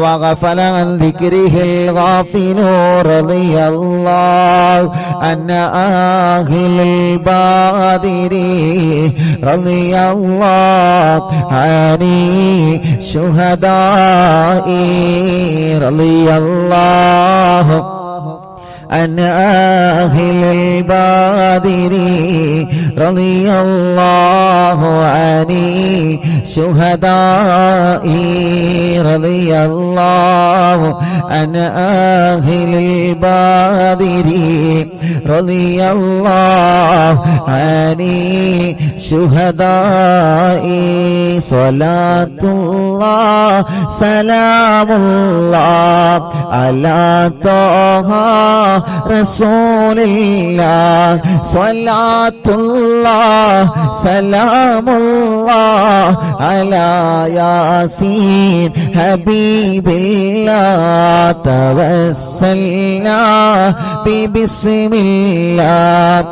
[SPEAKER 1] وغفل عن ذكره الغافلون رضي الله عن أهل البادر رضي الله عن شهدائي رضي الله عن أهل البادر رضي الله عن شهدائي رضي الله عن أهل البادر رضي الله عن شهدائي صلاة الله سلام الله على طه رسول الله صلاة الله سلام الله على ياسين حبيب الله توسلنا ببسم الله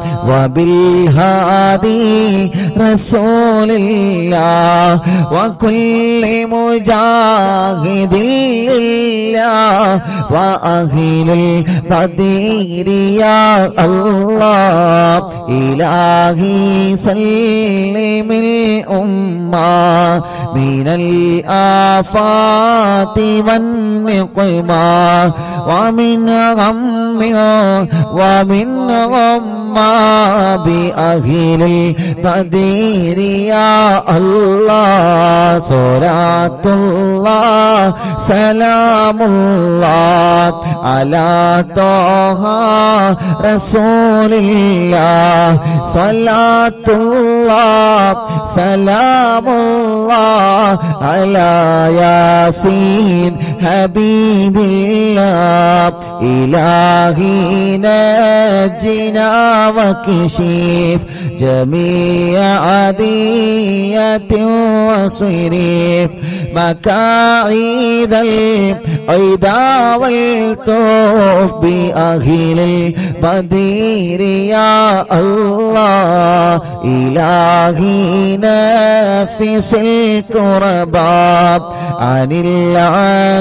[SPEAKER 1] وبالهادي رسول الله وكل مجاهد لله وأهل البدير يا الله إلهي سلم الأمة من الآفات والنقمة ومن غم ومن غمّة بأهل البدير يا الله صلاة الله سلام الله على طه رسول الله صلاة الله سلام الله على ياسين حبيب الله إلهي نجنا وكشف جميع عدية وصريف مكايد العدا والطوف بأهل البدير يا الله إلهي نفس الكرباء عن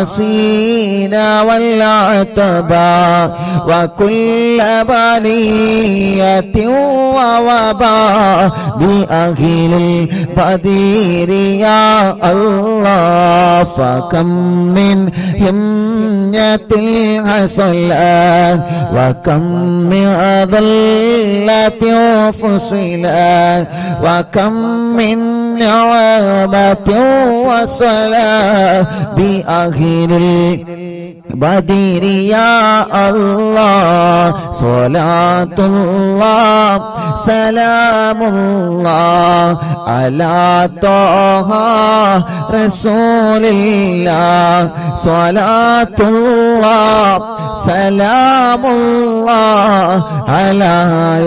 [SPEAKER 1] العاصين والعتباء وكل بلية ووباء بأهل البدير يا الله فكم من همية حصلت وكم من ضلة فصلت وكم من نعمة وصلاة بأهل البدير يا الله صلاة الله سلام الله على طه رسول الله صلاة الله سلام الله على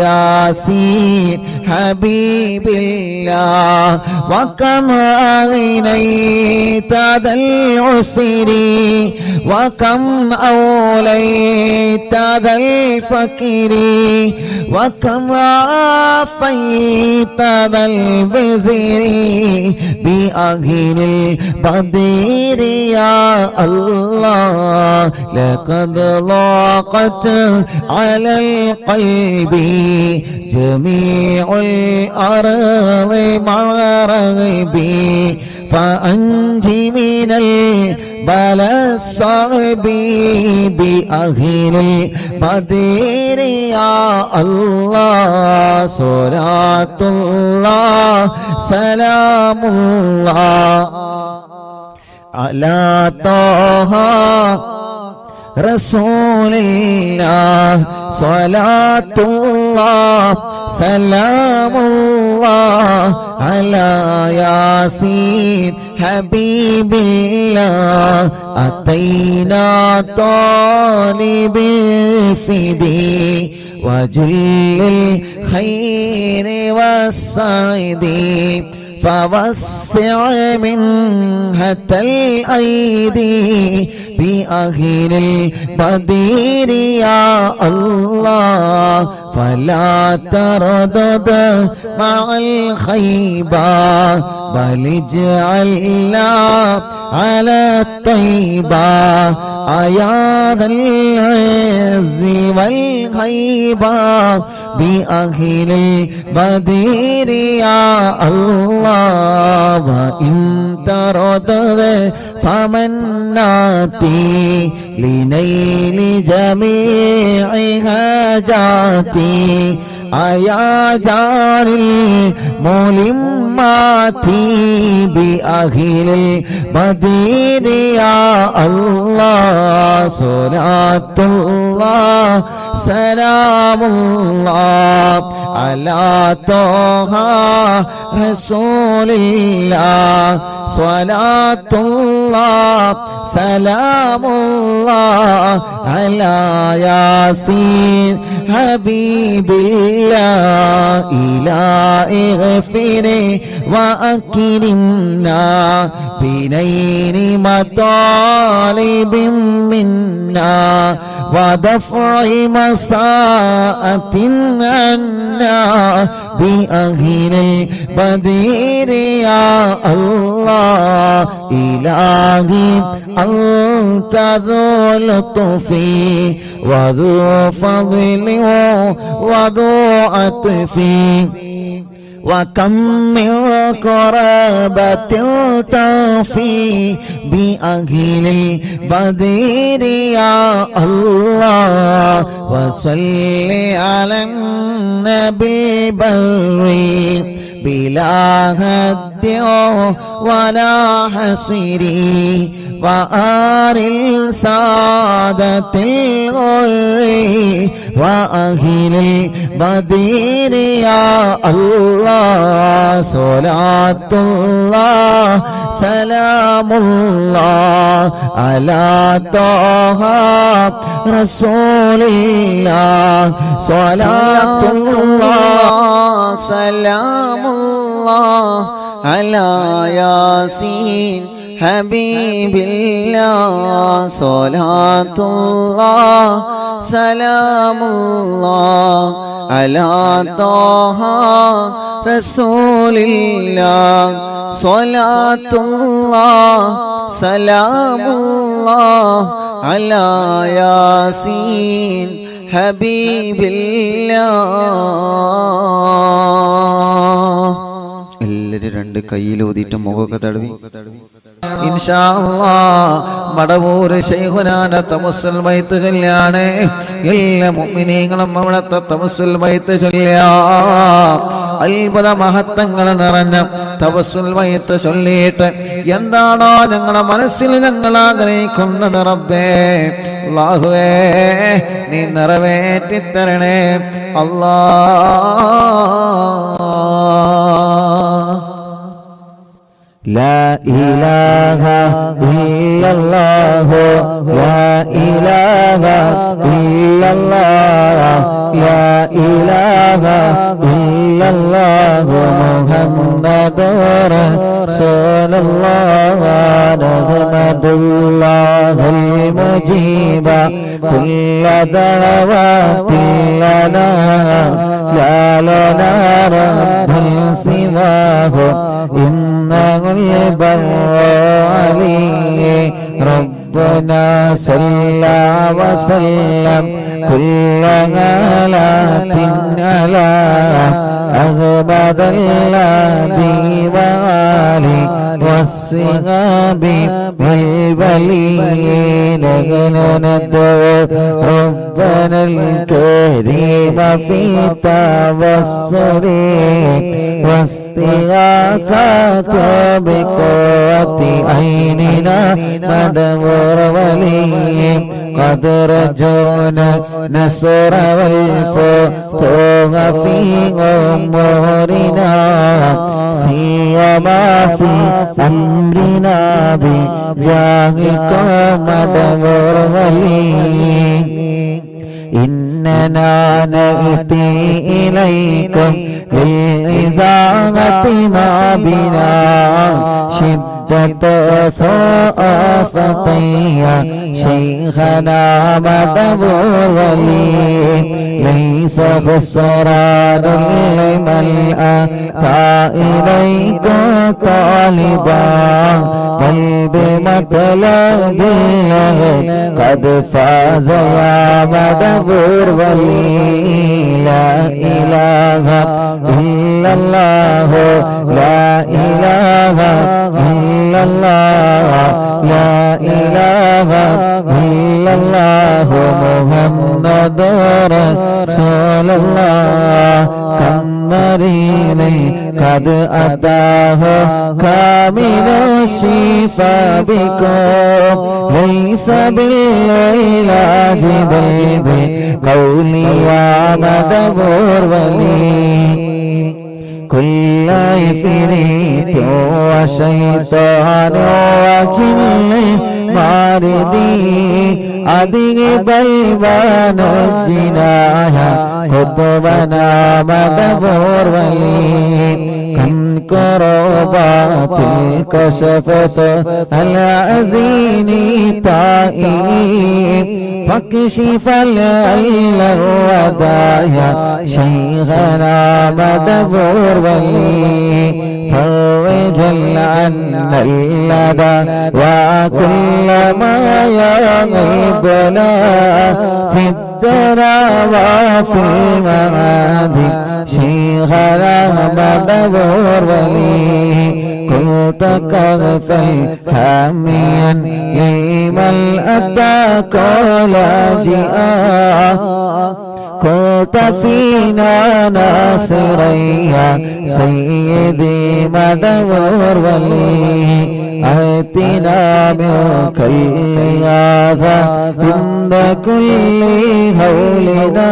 [SPEAKER 1] ياسين حبيب الله وكم أغنيت ذا العسر وكم أوليت ذا الفقر وكم عافيت ذا البزر بأهل البدير يا الله لقد ضاقت على القلب جميع الأرض مع رغبي فأنجي من البلاء الصعب بأهل البدير يا الله صلاة الله سلام الله على طه رسول الله صلاة الله سلام الله على ياسين حبيب الله أتينا طالب الفدي وجل الخير والسعد فوسع منحة الأيدي بأهل البدير يا الله فلا تردد مع الخيبة بل اجعلنا على الطيبة يا ذا العز والهيبة بأهل البدير يا الله وإن تردد فمناتي لنيل جميع حاجاتي يا جار الملمات بأهل البدير يا الله صلاة الله سلام الله على طه رسول الله صلاة الله سلام الله على ياسين حبيب الله إلهي اغفر وأكرمنا بنيل مطالب منا ودفع مساءة عنا بأهل البدير يا الله إلهي أنت ذو لطف وذو فضل وذو عطف وكم من قرابة تفي بأهل البدير يا الله وصل على النبي بري بلا هد ولا حصر وآل السادة الغر وأهل البدير يا الله صلاة الله سلام الله على طه رسول الله صلاة الله سلام الله على ياسين حبيب الله صلاة الله سلام الله على طه رسول الله صلاة الله سلام الله على ياسين حبيب الله എല്ലാവരും രണ്ട് കയ്യിലൂതിയിട്ട് മുഖമൊക്കെ തടവി ഇൻഷാ അല്ലാഹ് മടവൂർ ശൈഖുനാന തവസ്സുൽ ബൈത്ത് ചൊല്ലാണ് എല്ലാ മുഅ്മിനീങ്ങളും അവിടുത്തെ തവസ്സുൽ ബൈത്ത് ചൊല്ലുക അത്ഭുത മഹത്വങ്ങൾ നിറഞ്ഞ തവസ്സുൽ ബൈത്ത് ചൊല്ലിയിട്ട് എന്താണോ ഞങ്ങളുടെ മനസ്സിൽ ഞങ്ങൾ ആഗ്രഹിക്കുന്നത് റബ്ബേ അല്ലാഹുവേ നീ നിറവേറ്റി തരണേ അല്ലാഹ് لا إله إلا الله لا إله إلا الله لا إله إلا الله محمد رسول الله نحمد الله المجيب كل دعوات لنا لا لنا رب سواه إنه البر عليه ربنا صلى وسلم كل غلات على أغبد الذي وآله والصحاب والولين ندعو ربنا الكريم في توسل واستغاثة بقرة عيننا مدبر ولي قد رجونا نصر والفتوح في أمورنا سيما في أمرنا بجاهك مدبر ولي إننا نأتي إليكم للإزاغة ما بنا شدة ثقافتي شيخنا مدبر ولي ليس خسران لمن أتى إليك طالبا بل بمطلب الله قد فاز يا مدبر ولي لا إله إلا الله لا إله إلا الله لا إله إلا الله محمد رسول الله كم مريض قد أتاه كامل الشفاء بكم ليس بالعلاج بل بقولي يا مدبر ولي كل عفريت وشيطان وجن ماردي أذهب البان الجناح قطبنا مدبر ولي كم كربات كشفت العزين طائب فاكشف الودايا شيخنا مدبر ولي فرج عنا اللدى وكل ما يغيبنا في الدنا وفي المعاد شيخنا مدبر ولي كنت كغفا حاميا لمن أتى كولاجئا كنت فينا ناصريا سيدي مدبر ولي آتنا منك الإغاثة عند كل هولنا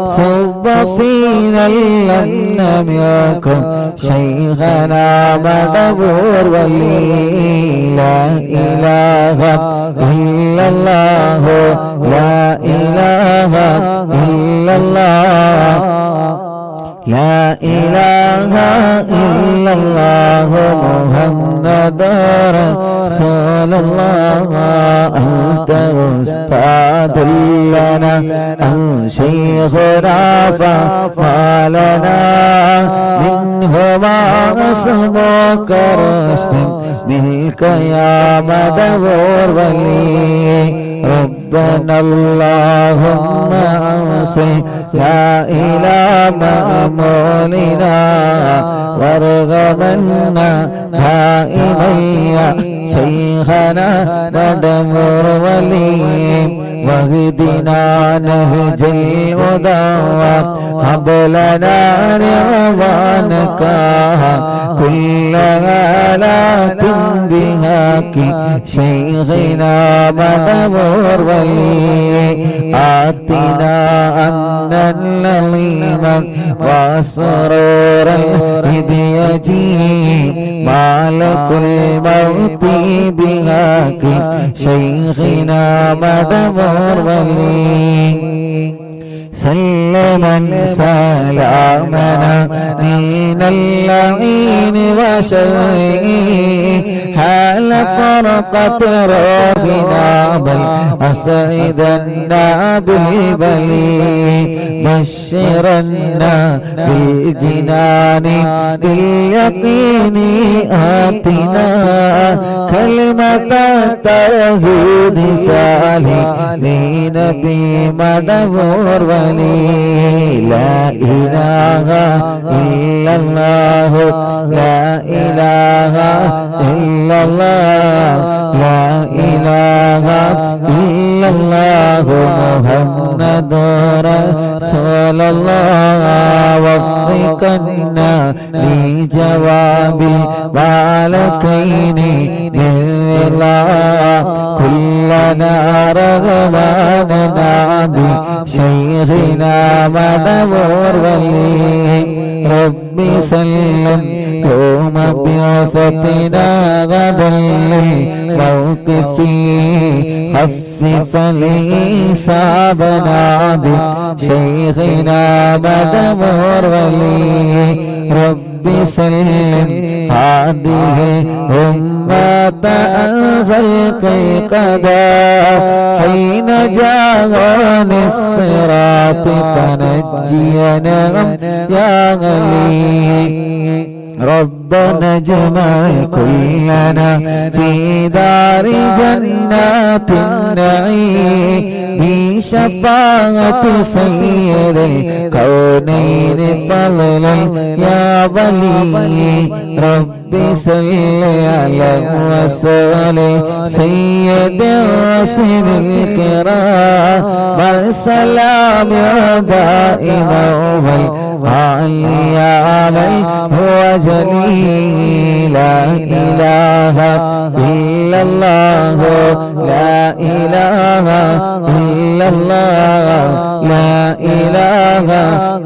[SPEAKER 1] صب فينا لم يكن شيخنا مدبر ولي لا إله إلا الله لا إله إلا الله لا إله إلا الله محمد رسول الله أنت أستاذ لنا أو شيخنا فما لنا منهما اسمك رشد منك يا مدبر ولي ربنا اللهم أوصل لا إله مأمولنا وارغمنا دائميا شيخنا مدبر ولي واهدنا نهج الهدى هب لنا رضوانك كل آلات بهاك شيخنا مدبر ولي آتنا أمنا لظيما وسرورا إذ يجيء مالك മടവോർവലി سلما سلامنا من اللعين وشره حال فرقة روحنا بل أسعدنا بالبلي بشرنا بالجنان باليقين آتنا كلمة التوحيد سالمين بمدبور لا إله إلا الله لا إله إلا الله لا إله إلا الله محمد رسول الله وفقنا لجواب البالكين لله كلنا رغباننا بشيخنا مدبور ولي ربي سلم يوم بعثتنا غدا للموقف خفف لحسابنا بشيخنا مدبور ولي ربي سلم هذه الأمة أنزل القضاء حين جاءني الصراط فنجينا يا غلي ربنا اجمع كلنا في دار جنات النعيم بشفاعة سيد الكونين فضلا يا ولي ربي صل على وسلم سيد الرسل الكرام والسلام دائما والعلي عليه هو جليل لا إله إلا الله لا إله إلا الله لا إله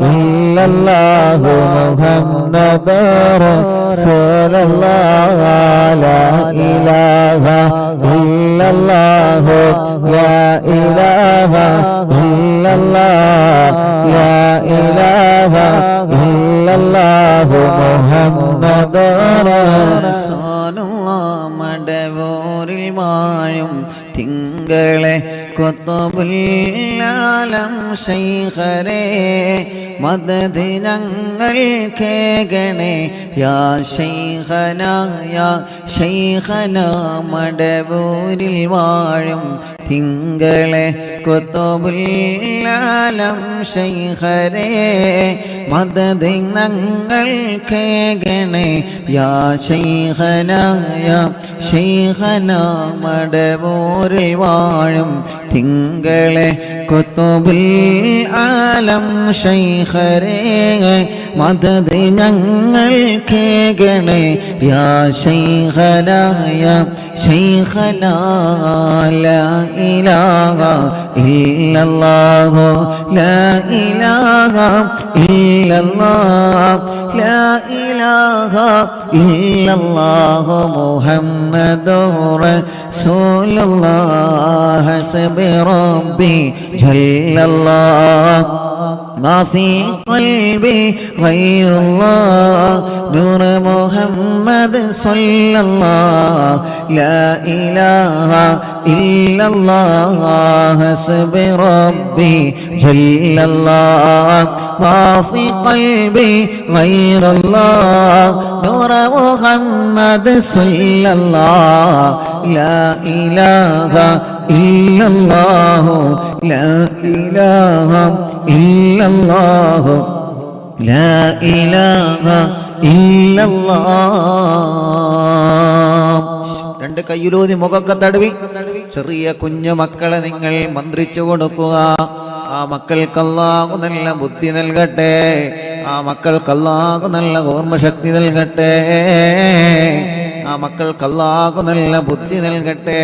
[SPEAKER 1] إلا الله محمد رسول الله لا إله إلا الله لا إله إلا الله لا إله إلا الله محمد رسول الله മടവൂരിൽ വാഴും തിങ്കളെ കുത്തുബുൽ-ആലം ശൈഖരേ മദദ് ഞങ്ങൾ കേകണേ യാ ശൈഖനാ യാ ശൈഖനാ മടവൂരിൽ വാഴും തിങ്കളെ കുത്തുബുൽ-ആലം ശൈഖരേ മദദ് ഞങ്ങൾ കേകണേ യാ ശൈഖനാ യാ ശൈഖനാ മടവൂരിൽ വാഴും തിങ്കളെ കുത്തുബുൽ-ആലം ശൈഖരേ മദദ് ഞങ്ങൾ കേകണേ യാ ശൈഖനാ യാ ശൈഖനാ ലാ ഇലാഹ ഇല്ലല്ലാഹു ലാ ഇലാഹ ഇല്ലല്ലാഹ് ലാ ഇലാഹ ഇല്ലല്ലാഹു മുഹമ്മദുർ റസൂലുള്ളാഹ് ഹസ്ബി റബ്ബി ജല്ലല്ലാഹ് ما في قلبي غير الله نور محمد صلى الله لا إله إلا الله حسبي ربي جل الله ما في قلبي غير الله نور محمد صلى الله لا إله إلا الله لا إله إلا الله لا إله إلا الله രണ്ട് കയ്യിലൂതി മുഖക്കെ തടവി ചെറിയ കുഞ്ഞു മക്കളെ നിങ്ങൾ മന്ത്രിച്ചു കൊടുക്കുക ആ മക്കൾക്ക് അല്ലാഹു നല്ല ബുദ്ധി നൽകട്ടെ ആ മക്കൾക്ക് അല്ലാഹു നല്ല ഓർമ്മശക്തി നൽകട്ടെ ആ മക്കൾക്ക് അല്ലാഹു നല്ല ബുദ്ധി നൽകട്ടെ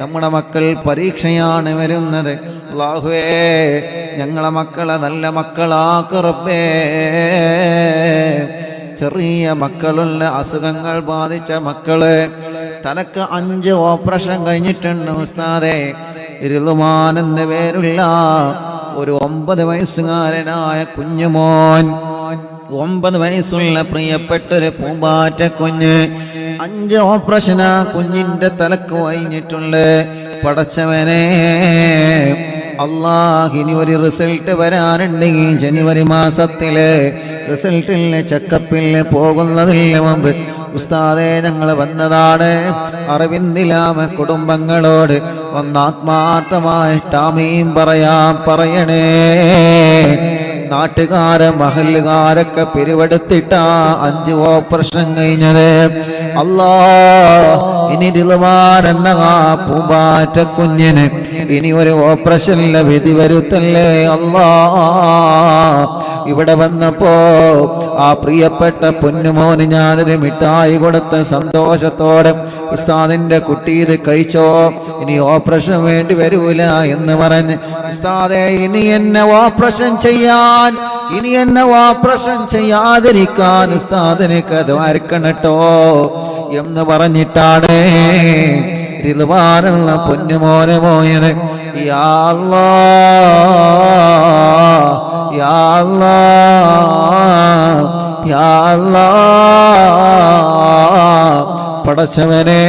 [SPEAKER 1] നമ്മുടെ മക്കൾ പരീക്ഷയാണ് വരുന്നത് അല്ലാഹുവേ ഞങ്ങളെ മക്കളെ നല്ല മക്കളാക്ക് റബ്ബേ ചെറിയ മക്കളുള്ള അസുഖങ്ങൾ ബാധിച്ച മക്കള് തനക്ക് 5 ഓപ്പറേഷൻ കഴിഞ്ഞിട്ടുണ്ട് ഉസ്താദേ റിളുവാൻ എന്ന പേരുള്ള ഒരു 9 വയസ്സുകാരനായ കുഞ്ഞുമോൻ, 9 വയസ്സുള്ള പ്രിയപ്പെട്ടൊരു പൂമ്പാറ്റ കുഞ്ഞ്. 5 ഓപ്പറേഷൻ ആ കുഞ്ഞിന്റെ തലക്ക് കഴിഞ്ഞിട്ടുണ്ട്. പടച്ചവനെ അല്ലാഹ്, ഇനി ഒരു റിസൾട്ട് വരാനുണ്ട്. ഈ ജനുവരി മാസത്തിലെ റിസൾട്ടിലെ ചെക്കപ്പില് പോകുന്നതിന് മുമ്പ് ഉസ്താദേ ഞങ്ങൾ വന്നതാണ്. അറിവിന്ദിലാമ കുടുംബങ്ങളോട് ഒന്നാത്മാർത്ഥമായിട്ട് ആമീൻ പറയണേ. നാട്ടുകാര് മഹല്ലുകാരൊക്കെ പിരിവെടുത്തിട്ടാ 5 ഓപ്പറേഷൻ കഴിഞ്ഞത്. അല്ലാ, ഇനി റിളുവാൻ എന്ന ആ പൂമ്പാറ്റ കുഞ്ഞിന് ഇനി ഒരു ഓപ്പറേഷനിലെ വിധി വരുത്തല്ലേ അല്ലാ. ഇവിടെ വന്നപ്പോ ആ പ്രിയപ്പെട്ട പൊന്നുമോന് ഞാനൊരു മിഠായി കൊടുത്ത സന്തോഷത്തോടെ ഉസ്താദിന്റെ കുട്ടി ഇത് കഴിച്ചോ, ഇനി ഓപ്പറേഷൻ വേണ്ടി വരൂല എന്ന് പറഞ്ഞ്, ഉസ്താദേ ഇനി എന്നെ ഓപ്പറേഷൻ ചെയ്യാതിരിക്കാൻ ഉസ്താദിനേക്ക് അത് വരക്കണട്ടോ എന്ന് പറഞ്ഞിട്ടാണ് റിളുവാനുള്ള പൊന്നുമോനെ പോയത്. യാ അല്ലാഹ്, യാ അല്ലാഹ്, യാ അല്ലാഹ്. പടച്ചവനെ,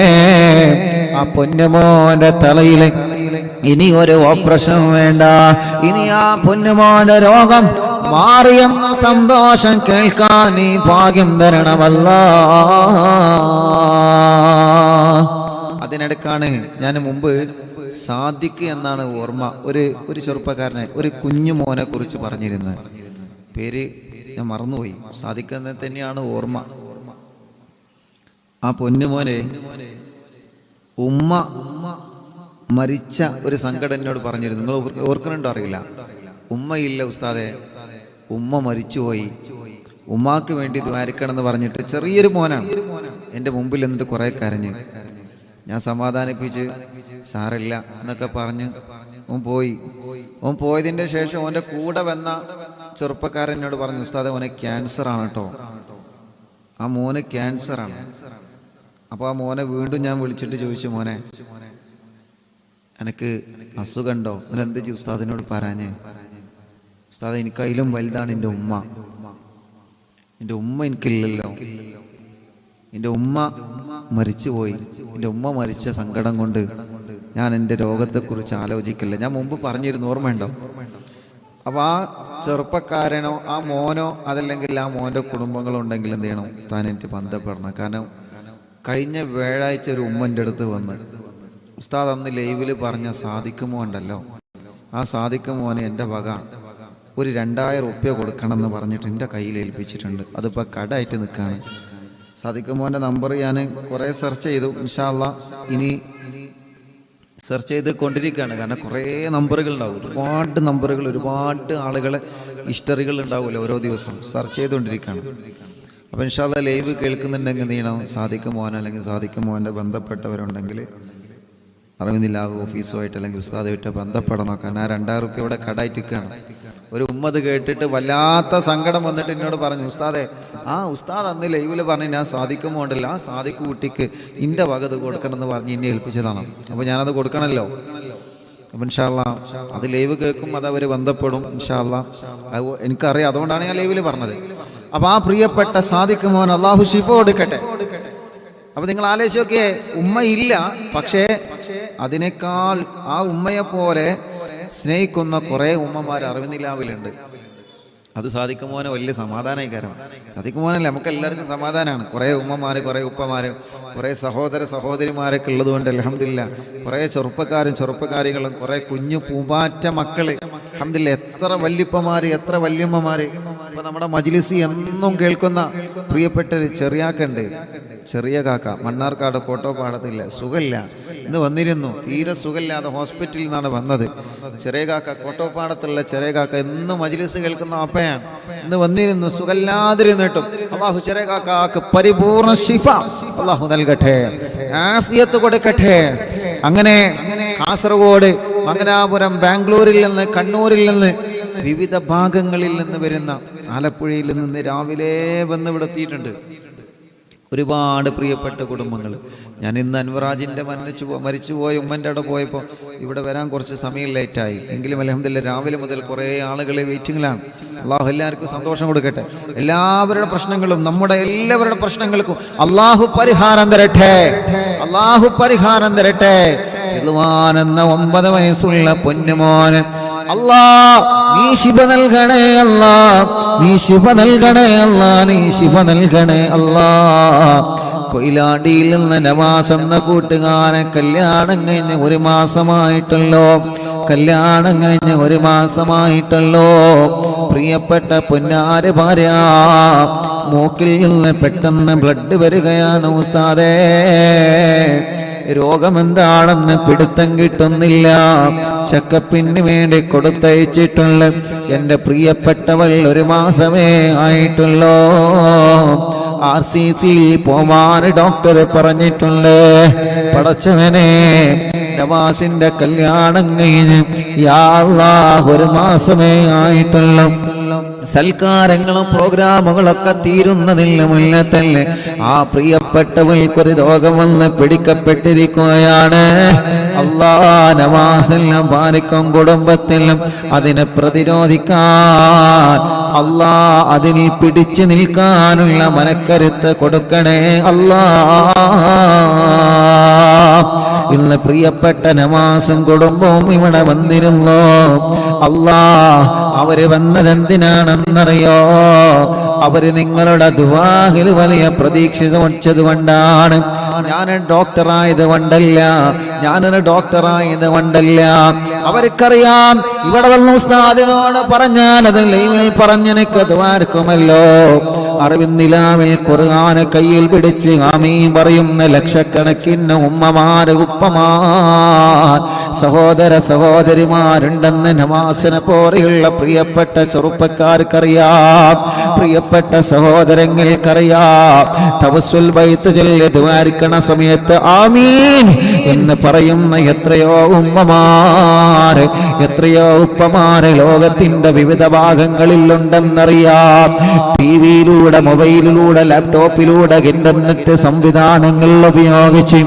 [SPEAKER 1] ആ പൊന്നുമോന്റെ തലയിൽ ഇനി ഒരു ഓപ്പറേഷൻ വേണ്ട. ഇനി ആ പൊന്നുമോന്റെ രോഗം മാറിയെന്ന സന്തോഷം കേൾക്കാൻ നീ ഭാഗ്യം തരണമല്ലാ. അതിനിടക്കാണ് ഞാൻ മുമ്പ് സാദിഖ് എന്നാണ് ഓർമ്മ, ഒരു ചെറുപ്പക്കാരനെ, ഒരു കുഞ്ഞു മോനെ കുറിച്ച് പറഞ്ഞിരുന്നത്. പേര് ഞാൻ മറന്നുപോയി. സാദിഖ് എന്ന് തന്നെയാണ് ഓർമ്മ. ആ പൊന്നുമോനെ ഉമ്മ മരിച്ച ഒരു സങ്കടം എന്നോട് പറഞ്ഞിരുന്നു. നിങ്ങൾ ഓർക്കുന്നുണ്ടോ അറിയില്ല. ഉമ്മയില്ല ഉസ്താദെ, ഉമ്മ മരിച്ചുപോയി, ഉമ്മാക്ക് വേണ്ടി ദ്വാരിക്കണമെന്ന് പറഞ്ഞിട്ട് ചെറിയൊരു മോനാണ് എൻ്റെ മുമ്പിൽ എന്നിട്ട് കുറെ കരഞ്ഞ്. ഞാൻ സമാധാനിപ്പിച്ച് സാറില്ല എന്നൊക്കെ പറഞ്ഞ് ഓൻ പോയതിൻ്റെ ശേഷം ഓൻ്റെ കൂടെ വന്ന ചെറുപ്പക്കാരൻ എന്നോട് പറഞ്ഞു, ഉസ്താദെ ഓനെ ക്യാൻസർ ആണ് കേട്ടോ, ആ മോന് ക്യാൻസറാണ്. അപ്പോൾ ആ മോനെ വീണ്ടും ഞാൻ വിളിച്ചിട്ട് ചോദിച്ചു, മോനെ എനിക്ക് അസുഖമുണ്ടോ, എന്ത് ചെയ്യും ഉസ്താദിനോട് പറയാഞ്ഞേ. ഉസ്താദ് എനിക്കതിലും വലുതാണ് എൻ്റെ ഉമ്മ. എൻ്റെ ഉമ്മ എനിക്കില്ലല്ലോ, എൻ്റെ ഉമ്മ മരിച്ചുപോയി. എൻ്റെ ഉമ്മ മരിച്ച സങ്കടം കൊണ്ട് ഞാൻ എൻ്റെ രോഗത്തെക്കുറിച്ച് ആലോചിക്കില്ല. ഞാൻ മുമ്പ് പറഞ്ഞിരുന്നു, ഓർമ്മയുണ്ടോ? അപ്പോൾ ആ ചെറുപ്പക്കാരനോ ആ മോനോ അതല്ലെങ്കിൽ ആ മോൻ്റെ കുടുംബങ്ങളുണ്ടെങ്കിൽ എന്ത് ചെയ്യണം, ഉസ്താദിനായിട്ട് ബന്ധപ്പെടണം. കാരണം കഴിഞ്ഞ വ്യാഴാഴ്ച ഒരു ഉമ്മൻ്റെ അടുത്ത് വന്ന് ഉസ്താദ് അന്ന് ലൈവിൽ പറഞ്ഞ സാദിഖ് മോൻ ഉണ്ടല്ലോ, ആ സാദിഖ് മോനെ എൻ്റെ വക ഒരു 2000 റുപ്യ കൊടുക്കണമെന്ന് പറഞ്ഞിട്ട് എൻ്റെ കയ്യിൽ ഏൽപ്പിച്ചിട്ടുണ്ട്. അതിപ്പോൾ കടായിട്ട് നിൽക്കുകയാണ്. സാദിഖ് മോൻ്റെ നമ്പർ ഞാൻ കുറേ സെർച്ച് ചെയ്തു. ഇൻഷാ അല്ലാഹ് ഇനി സെർച്ച് ചെയ്ത് കൊണ്ടിരിക്കുകയാണ്. കാരണം കുറേ നമ്പറുകൾ ഉണ്ടാവും, ഒരുപാട് നമ്പറുകൾ, ഒരുപാട് ആളുകളെ ഹിസ്റ്ററികൾ ഉണ്ടാവുമല്ലോ ഓരോ ദിവസം. സെർച്ച് ചെയ്തുകൊണ്ടിരിക്കുകയാണ്. അപ്പോൾ ഇൻഷാ അല്ലാഹ് ലൈവ് കേൾക്കുന്നുണ്ടെങ്കിൽ എന്ത് ചെയ്യണം, സാദിഖ് മോൻ അല്ലെങ്കിൽ സാദിഖ് മോൻ്റെ ബന്ധപ്പെട്ടവരുണ്ടെങ്കിൽ അറിവിന്ദില്ലാവ് ഓഫീസുമായിട്ട് അല്ലെങ്കിൽ ഉസ്താദുമായിട്ട് ബന്ധപ്പെടണം. കാരണം ആ 2000 റുപ്യ ഇവിടെ കടായിട്ടിരിക്കുകയാണ്. ഒരു ഉമ്മത് കേട്ടിട്ട് വല്ലാത്ത സങ്കടം വന്നിട്ട് എന്നോട് പറഞ്ഞു, ഉസ്താദെ ആ ഉസ്താദ് അന്ന് ലൈവിൽ പറഞ്ഞ് ഞാൻ സാധിക്കുമ്പോണ്ടല്ലോ, ആ സാദിഖ് കുട്ടിക്ക് ഇൻ്റെ വകത് കൊടുക്കണം എന്ന് പറഞ്ഞ് എന്നെ ഏൽപ്പിച്ചതാണ്. അപ്പോൾ ഞാനത് കൊടുക്കണമല്ലോ. അപ്പം ഇൻഷാ അല്ലാഹ് അത് ലൈവ് കേൾക്കും, അത് അവർ ബന്ധപ്പെടും ഇൻഷാ അല്ലാഹ്. അത് എനിക്കറിയാം, അതുകൊണ്ടാണ് ഞാൻ ലൈവിൽ പറഞ്ഞത്. അപ്പോൾ ആ പ്രിയപ്പെട്ട സാദിഖ് മോൻ അള്ളാഹു ശിഫ കൊടുക്കട്ടെ. അപ്പൊ നിങ്ങൾ ആലോചിച്ച് നോക്കിയേ, ഉമ്മയില്ല, പക്ഷേ അതിനേക്കാൾ ആ ഉമ്മയെ പോലെ സ്നേഹിക്കുന്ന കുറെ ഉമ്മമാർ അറിവിന്ദിലാവിലുണ്ട്. അത് സാദിഖ് മോനെ വലിയ സമാധാനമായി. കാരണം സാദിഖ് മോനല്ലേ നമുക്ക് എല്ലാവർക്കും സമാധാനമാണ്. കുറേ ഉമ്മമാര്, കുറേ ഉപ്പമാര്, കുറേ സഹോദര സഹോദരിമാരൊക്കെ ഉള്ളത് കൊണ്ട് അൽഹംദുലില്ലാഹ് കുറേ ചെറുപ്പക്കാരും ചെറുപ്പക്കാരികളും കുറേ കുഞ്ഞു പൂമ്പാറ്റ മക്കള് അൽഹംദുലില്ലാഹ്, എത്ര വല്യപ്പമാര്, എത്ര വല്യമ്മമാര്. ഇപ്പൊ നമ്മുടെ മജ്ലിസ് എന്നും കേൾക്കുന്ന പ്രിയപ്പെട്ടൊരു ചെറിയാക്കുണ്ട്, ചെറിയ കാക്ക, മണ്ണാർക്കാട് കോട്ടോപ്പാടത്തില്ല, സുഖമില്ല, ഇന്ന് വന്നിരുന്നു, തീരെ സുഖമില്ലാതെ ഹോസ്പിറ്റലിൽ നിന്നാണ് വന്നത്. ചെറിയ കാക്ക, കോട്ടോപ്പാടത്തുള്ള ചെറിയ കാക്ക എന്നും മജ്ലിസ് കേൾക്കുന്ന അപ്പയാണ്, ഇന്ന് വന്നിരുന്നു, സുഖമില്ലാതിരുന്നിട്ടും അള്ളാഹു ചെറിയ കാക്കാക്ക് പരിപൂർണ ശിഫ അള്ളാഹു നൽകട്ടെ, ആഫിയത്ത് കൊടുക്കട്ടെ. അങ്ങനെ കാസർഗോഡ്, മംഗലാപുരം, ബാംഗ്ലൂരിൽ നിന്ന്, കണ്ണൂരിൽ നിന്ന്, വിവിധ ഭാഗങ്ങളിൽ നിന്ന് വരുന്ന, ആലപ്പുഴയിൽ നിന്ന് രാവിലെ വന്ന് ഇവിടെ എത്തിയിട്ടുണ്ട്. ഒരുപാട് പ്രിയപ്പെട്ട കുടുംബങ്ങൾ. ഞാൻ ഇന്ന് അൻവറാജിൻ്റെ മരിച്ചുപോയ ഉമ്മൻ്റെ അവിടെ പോയപ്പോൾ ഇവിടെ വരാൻ കുറച്ച് സമയം ലേറ്റായി. എങ്കിലും അൽഹംദുലില്ലാഹ് രാവിലെ മുതൽ കുറേ ആളുകൾ വെയിറ്റിങ്ങിലാണ്. അള്ളാഹു എല്ലാവർക്കും സന്തോഷം കൊടുക്കട്ടെ. എല്ലാവരുടെ പ്രശ്നങ്ങളും, നമ്മുടെ എല്ലാവരുടെ പ്രശ്നങ്ങൾക്കും അള്ളാഹു പരിഹാരം തരട്ടെ. അള്ളാഹു പരിഹാരം തരട്ടെ. റിദ്വാൻ എന്ന 9 വയസ്സുള്ള പൊന്നുമോന് അല്ലാ നീ ശിഫ നൽകണേ അല്ലാ, നീ ശിഫ നൽകണേ അല്ലാ, നീ ശിഫ നൽകണേ അല്ലാ. കൊയിലാണ്ടിയിൽ നിന്ന് നവാസ് എന്ന കൂട്ടുകാരൻ കല്യാണം കഴിഞ്ഞ് 1 മാസമായിട്ടുള്ളോ, കല്യാണം കഴിഞ്ഞ് 1 മാസമായിട്ടുള്ളോ. പ്രിയപ്പെട്ട പൊന്നാര ഭാര്യ മൂക്കിൽ നിന്ന് പെട്ടെന്ന് ബ്ലഡ് വരികയാണ് ഉസ്താദേ. രോഗമെന്താണെന്ന് പിടുത്തം കിട്ടുന്നില്ല. ചെക്കപ്പിന് വേണ്ടി കൊടുത്തയച്ചിട്ടുള്ള എൻ്റെ പ്രിയപ്പെട്ടവൾ 1 മാസമേ ആയിട്ടുള്ളൂ. RCC പോവാൻ ഡോക്ടർ പറഞ്ഞിട്ടുണ്ട്. പടച്ചവനെ നവാസിന്റെ കല്യാണം കഴിഞ്ഞ് യാ അല്ലാഹ് 1 മാസമേ ആയിട്ടുള്ളൂ. സൽക്കാരങ്ങളും പ്രോഗ്രാമുകളൊക്കെ തീരുന്നതിന് മുന്നേ തന്നെ ആ പ്രിയപ്പെട്ടവൾക്കൊരു രോഗം വന്ന് പിടിക്കപ്പെട്ടിരിക്കുകയാണ്. അല്ലാഹ് നവാസെല്ലാം ഭാര്യക്കും കുടുംബത്തിലും അതിനെ പ്രതിരോധിക്കാൻ അല്ലാഹ് അതിൽ പിടിച്ചു നിൽക്കാനുള്ള മനക്കരുത്ത് കൊടുക്കണേ അല്ലാഹ്. ഇന്ന് പ്രിയപ്പെട്ട നവാസും കുടുംബവും ഇവിടെ വന്നിരുന്നു. അല്ലാഹ് അവര് വന്നതെന്തിനാണെന്നറിയോ? അവര് നിങ്ങളുടെ ദുആയിൽ വലിയ പ്രതീക്ഷ വച്ചത് കൊണ്ടാണ്. ഞാനൊരു ഡോക്ടറായത് കൊണ്ടല്ല, അവർക്കറിയാം ഇവിടെ വന്ന ഉസ്താദിനോട് പറഞ്ഞാൽ അത് ലൈവിൽ പറഞ്ഞെനിക്ക് ദ്വാരക്കുമല്ലോ. അറിവിന്നിലാവിൽ ഖുർആൻ കയ്യിൽ പിടിച്ച് ആമീൻ പറയുന്ന ലക്ഷക്കണക്കിന് ഉമ്മമാര് ഉപ്പമാർ സഹോദര സഹോദരിമാരുണ്ടെന്ന് നവാസിനെ പോലെയുള്ള പ്രിയപ്പെട്ട ചെറുപ്പക്കാർക്കറിയാം, പ്രിയപ്പെട്ട സഹോദരങ്ങൾക്കറിയാം. തവസ്സുൽ ബൈത്ത് ചൊല്ലി ദ്വാരിക്കണ സമയത്ത് ആമീൻ എന്ന് പറയുന്ന എത്രയോ ഉമ്മമാര്, എത്രയോ ഉപ്പമാര് ലോകത്തിന്റെ വിവിധ ഭാഗങ്ങളിലുണ്ടെന്നറിയാം. ടിവിയിലൂടെ, മൊബൈലിലൂടെ, ലാപ്ടോപ്പിലൂടെ, ഇന്റർനെറ്റ് സംവിധാനങ്ങൾ ഉപയോഗിച്ച്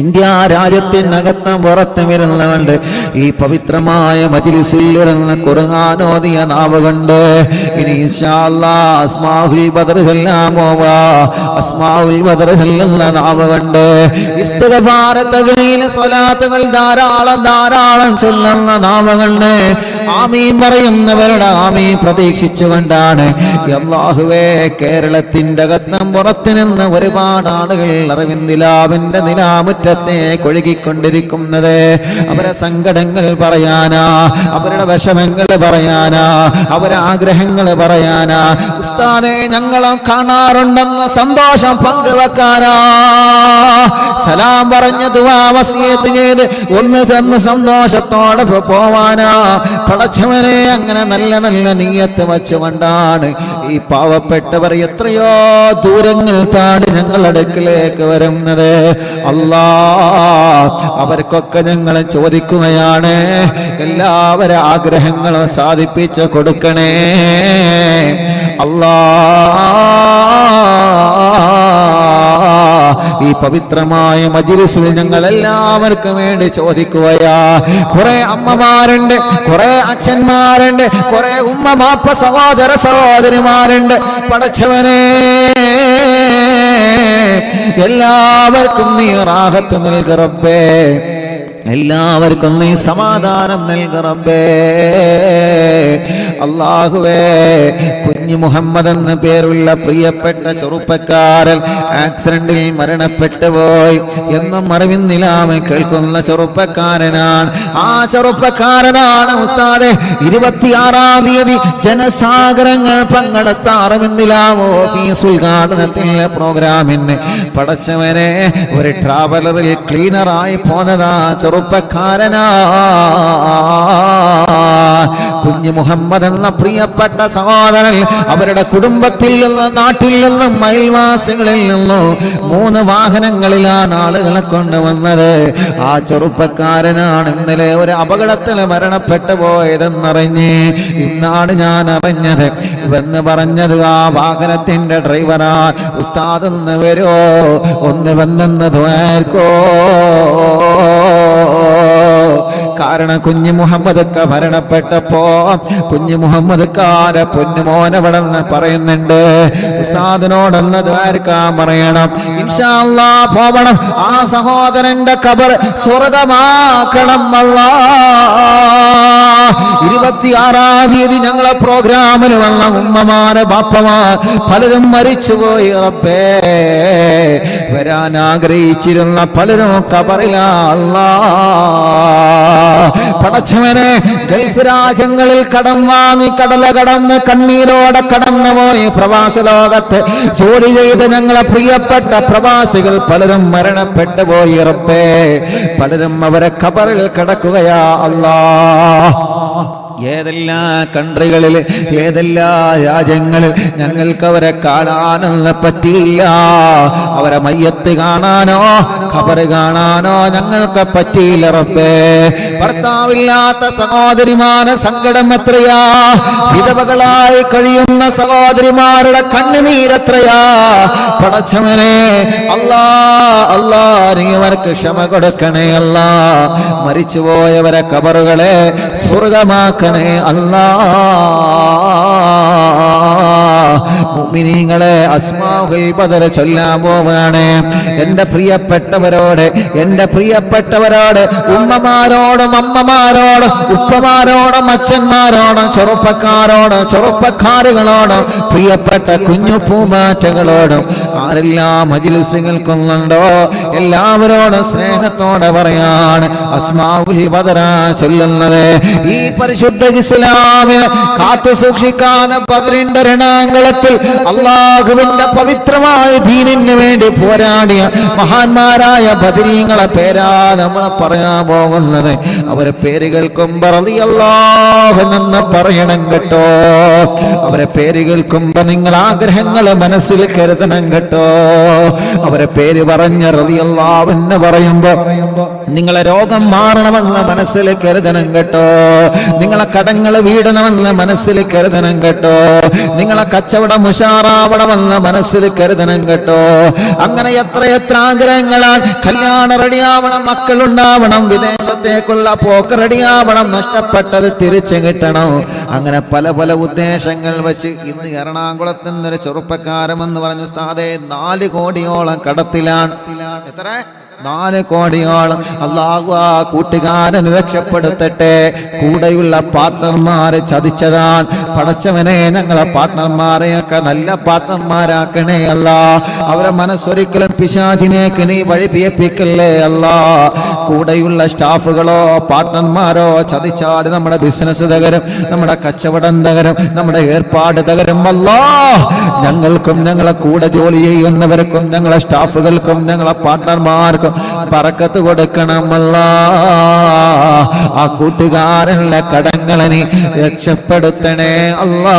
[SPEAKER 1] ഇന്ത്യ രാജ്യത്തിനകത്തും പുറത്തും വരുന്നവണ്ട് ഈ പവിത്രമായ മജ്ലിസിൽ ഇരുന്ന് ഖുർആൻ ഓതിയ നാവ് കൊണ്ട് ഇനി ഇൻഷാ അല്ലാഹ് അസ്മാഉൽ ബദർ ചൊല്ലാമോ? അസ്മാഉൽ ബദർ ചൊല്ലുന്ന നാവ് കൊണ്ട് ഇസ്തിഗ്ഫാർ, തഗ്ലീൽ, സ്വലാത്തുകൾ ധാരാളം ചൊല്ലുന്ന നാവ് കൊണ്ട് ആമീൻ പറയുന്നവരുടെ ആമീൻ പ്രതീക്ഷിച്ചുകൊണ്ടാണ് അല്ലാഹുവേ കേരളത്തിന്റെ അകത്തും പുറത്തു നിന്ന് ഒരുപാട് ആളുകൾ അറിവിന്ദിലാവിന്റെ നിലാമുറ്റത്തെ കൊഴുകിക്കൊണ്ടിരിക്കുന്നത്. അവരെ സങ്കടങ്ങൾ പറയാനാ, അവരുടെ വിഷമങ്ങൾ പറയാനാ, അവരെ ആഗ്രഹങ്ങൾ പറയാനാ. ഉസ്താദേ ഞങ്ങളും കാണാറുണ്ടെന്ന സന്തോഷം പങ്കുവെക്കാനാ, സലാം പറഞ്ഞ് ദുആ വസിയത്ത് ചെയ്ത് ഒന്ന് തന്ന് സന്തോഷത്തോടെ പോവാനാ. പടച്ചവനെ അങ്ങനെ നല്ല നല്ല നിയ്യത്ത് വച്ചുകൊണ്ടാണ് ഈ പാവപ്പെട്ടവർ എത്രയോ ദൂരങ്ങൾ താണ്ടി ഞങ്ങളുടെ അടുക്കിലേക്ക് വരുന്നത്. അല്ലാഹ് അവർക്കൊക്കെ ഞങ്ങൾ ചോദിക്കുകയാണ്, എല്ലാവരുടെ ആഗ്രഹങ്ങളും സാധിപ്പിച്ച് കൊടുക്കണേ അല്ലാഹ്. ഈ പവിത്രമായ മജ്ലിസിൽ ഞങ്ങൾ എല്ലാവർക്കും വേണ്ടി ചോദിക്കുകയാ. കുറെ അമ്മമാരുണ്ട്, കുറെ അച്ഛന്മാരുണ്ട്, കുറെ ഉമ്മ മാപ്പ സഹോദര സഹോദരിമാരുണ്ട്. പടച്ചവനെ എല്ലാവർക്കും നീ റാഹത്ത് നൽക റബ്ബേ, എല്ലാവർക്കും നീ സമാധാനം നൽക റബ്ബേ. അല്ലാഹുവേ കുഞ്ഞു മുഹമ്മദ് എന്ന പേരുള്ള പ്രിയപ്പെട്ട ചെറുപ്പക്കാരൻ ആക്സിഡന്റിൽ മരണപ്പെട്ടു പോയി എന്നും അറിവിന്നിലാമെ കേൾക്കുന്ന ചെറുപ്പക്കാരനാണ്. ആ ചെറുപ്പക്കാരനാണ് ഉസ്താദെ 26-ാം തീയതി ജനസാഗരങ്ങൾ പങ്കെടുത്ത അറിവിന്നിലാമോ ഓഫീസ് ഉദ്ഘാടനത്തിലെ പ്രോഗ്രാമിന് പടച്ചവനെ ഒരു ട്രാവലറിൽ ക്ലീനറായി പോന്നതാ ചെറുപ്പക്കാരനാ. കുഞ്ഞു മുഹമ്മദ് എന്ന പ്രിയപ്പെട്ട സഹോദരൻ അവരുടെ കുടുംബത്തിൽ നിന്ന്, നാട്ടിൽ നിന്നും, അയൽവാസികളിൽ നിന്നും 3 വാഹനങ്ങളിലാണ് ആളുകളെ കൊണ്ടുവന്നത്. ആ ചെറുപ്പക്കാരനാണ് ഇന്നലെ ഒരു അപകടത്തിൽ മരണപ്പെട്ടു പോയതെന്നറിഞ്ഞ് ഇന്നാണ് ഞാൻ അറിഞ്ഞത്. ഇവന്ന് പറഞ്ഞത് ആ വാഹനത്തിന്റെ ഡ്രൈവറാ. ഉസ്താദ് ഒന്ന് വരുമോ, ഒന്ന് വന്നെന്ന് ദ്വാർക്കോ. കാരണം കുഞ്ഞു മുഹമ്മദ് മരണപ്പെട്ടപ്പോ കുഞ്ഞു മുഹമ്മദ് പൊന്നുമോനവിടെന്ന് പറയുന്നുണ്ട്. ഉസ്താദിനോടൊന്ന് ദ്വാരക്കാൻ പറയണം, ഇൻഷാ അല്ലാഹ് പോവണം. ആ സഹോദരന്റെ ഖബർ സ്വർഗമാക്കണം അല്ലാഹ്. 26-ാം തീയതി ഞങ്ങളെ പ്രോഗ്രാമിൽ വന്ന ഉമ്മമാരെ ബാപ്പമാർ പലരും മരിച്ചുപോയി. റബ്ബേ, വരാൻ ആഗ്രഹിച്ചിരുന്ന പലരും ഖബറിലാ അല്ലാഹ്. പടച്ചവനെ, ഗൾഫ് രാജ്യങ്ങളിൽ കടം വാങ്ങി കടല കടന്ന് കണ്ണീരോടെ കടന്നുപോയി പ്രവാസ ലോകത്ത് ജോലി ചെയ്ത് ഞങ്ങളെ പ്രിയപ്പെട്ട പ്രവാസികൾ പലരും മരണപ്പെട്ടു പോയി. റബ്ബേ, പലരും അവരെ ഖബറിൽ കിടക്കുകയാ അല്ലാഹ്. ഏതെല്ലാ കൺട്രികളിൽ, ഏതെല്ലാ രാജ്യങ്ങളിൽ ഞങ്ങൾക്ക് അവരെ കാണാനൊന്നും പറ്റിയില്ല. അവരെ മയ്യത്ത് കാണാനോ ഖബറ് കാണാനോ ഞങ്ങൾക്ക് പറ്റിയില്ല. റബ്ബേ, ഭർത്താവില്ലാത്ത സഹോദരിമാരുടെ സങ്കടം എത്രയാ, വിധവകളായി കഴിയുന്ന സഹോദരിമാരുടെ കണ്ണുനീരെത്രയാ. പടച്ചവനെ, അല്ലാ അല്ലാ, നീ അവർക്ക് ക്ഷമ കൊടുക്കണേ അല്ലാ. മരിച്ചുപോയവരെ ഖബറുകളെ സ്വർഗമാക്കണേ അല്ലാഹ്. മുഅ്മിനീങ്ങളെ, അസ്മാഉൽ ബദർ ചൊല്ലാൻ പോവാണ്. എൻ്റെ പ്രിയപ്പെട്ടവരോട്, എൻ്റെ പ്രിയപ്പെട്ടവരോട്, ഉമ്മമാരോടും അമ്മമാരോടും ഉപ്പമാരോടും അച്ഛന്മാരോടും ചെറുപ്പക്കാരോടും ചെറുപ്പക്കാരുകളോടും പ്രിയപ്പെട്ട കുഞ്ഞു പൂമാറ്റകളോടും ആരെല്ലാം മജ്‌ലിസ് കേൾക്കുന്നുണ്ടോ എല്ലാവരോടും സ്നേഹത്തോടെ പറയാണ് അസ്മാഉൽ ബദർ ചൊല്ലുന്നത്. ഈ പരിശുദ്ധ ഇസ്ലാമിനെ കാത്തു സൂക്ഷിക്കാൻ ബദറിന്റെ രണാങ്കളത്തിൽ അല്ലാഹുവിന്റെ പവിത്രമായ ദീനിന് വേണ്ടി പോരാടിയ മഹാന്മാരായ ബദരീങ്ങളെ പേരാ നമ്മൾ പറയാൻ പോകുന്നത്. അവരെ പേര് കേൾക്കുമ്പോൾ റളിയല്ലാഹു എന്ന് പറയണം കേട്ടോ. അവരെ പേര് കേൾക്കുമ്പോൾ നിങ്ങൾ ആഗ്രഹങ്ങൾ മനസ്സിൽ കരുതണം കേട്ടോ. അവരെ പേര് പറഞ്ഞ റളിയല്ലാഹു എന്ന് പറയുമ്പോൾ നിങ്ങളെ രോഗം മാറണമെന്ന് മനസ്സിൽ കരുതണം കേട്ടോ. നിങ്ങളെ കടങ്ങൾ വീടണമെന്ന് മനസ്സിൽ കരുതണം കേട്ടോ. നിങ്ങളെ കച്ചവടം ഉഷാറാവണമെന്ന് മനസ്സിൽ കരുതണം കേട്ടോ. അങ്ങനെ എത്ര ആഗ്രഹങ്ങളാൽ കല്യാണം റെഡിയാവണം, മക്കളുണ്ടാവണം, വിദേശത്തേക്കുള്ള പോക്ക് റെഡിയാവണം, നഷ്ടപ്പെട്ടത് തിരിച്ചു കിട്ടണം. അങ്ങനെ പല പല ഉദ്ദേശങ്ങൾ വെച്ച് ഇന്ന് എറണാകുളത്ത് നിന്നൊരു ചെറുപ്പക്കാരമെന്ന് പറഞ്ഞു ഉസ്താദേ 4 കോടിയോളം കടത്തിലാണ്. എത്ര? 4 കോടിയോളം. അല്ലാഹു ആ കൂട്ടുകാരൻ രക്ഷപ്പെടുത്തട്ടെ. കൂടെയുള്ള പാർട്ട്ണർമാരെ ചതിച്ചതാണ്. പടച്ചവനെ, ഞങ്ങളെ പാർട്ട്ണർമാരെയൊക്കെ നല്ല പാർട്ട്ണർമാരാക്കണേ അല്ലാ. അവരെ മനസ്സൊരിക്കലും പിശാചിനേക്ക് നീ വഴിപിയപ്പിക്കല്ലേ അല്ലാ. കൂടെയുള്ള സ്റ്റാഫുകളോ പാർട്ട്ണർമാരോ ചതിച്ചാൽ നമ്മുടെ ബിസിനസ് തകരും, നമ്മുടെ കച്ചവടം തകരും, നമ്മുടെ ഏർപ്പാട് തകരും അല്ലാ. ഞങ്ങൾക്കും ഞങ്ങളെ കൂടെ ജോലി ചെയ്യുന്നവർക്കും ഞങ്ങളെ സ്റ്റാഫുകൾക്കും ഞങ്ങളെ പാർട്ട്ണർമാർക്കും ബറക്കത്ത് കൊടുക്കണമല്ല. ആ കൂട്ടുകാരനുള്ള കടങ്ങളെ നീ രക്ഷപ്പെടുത്തണേ അല്ലാ.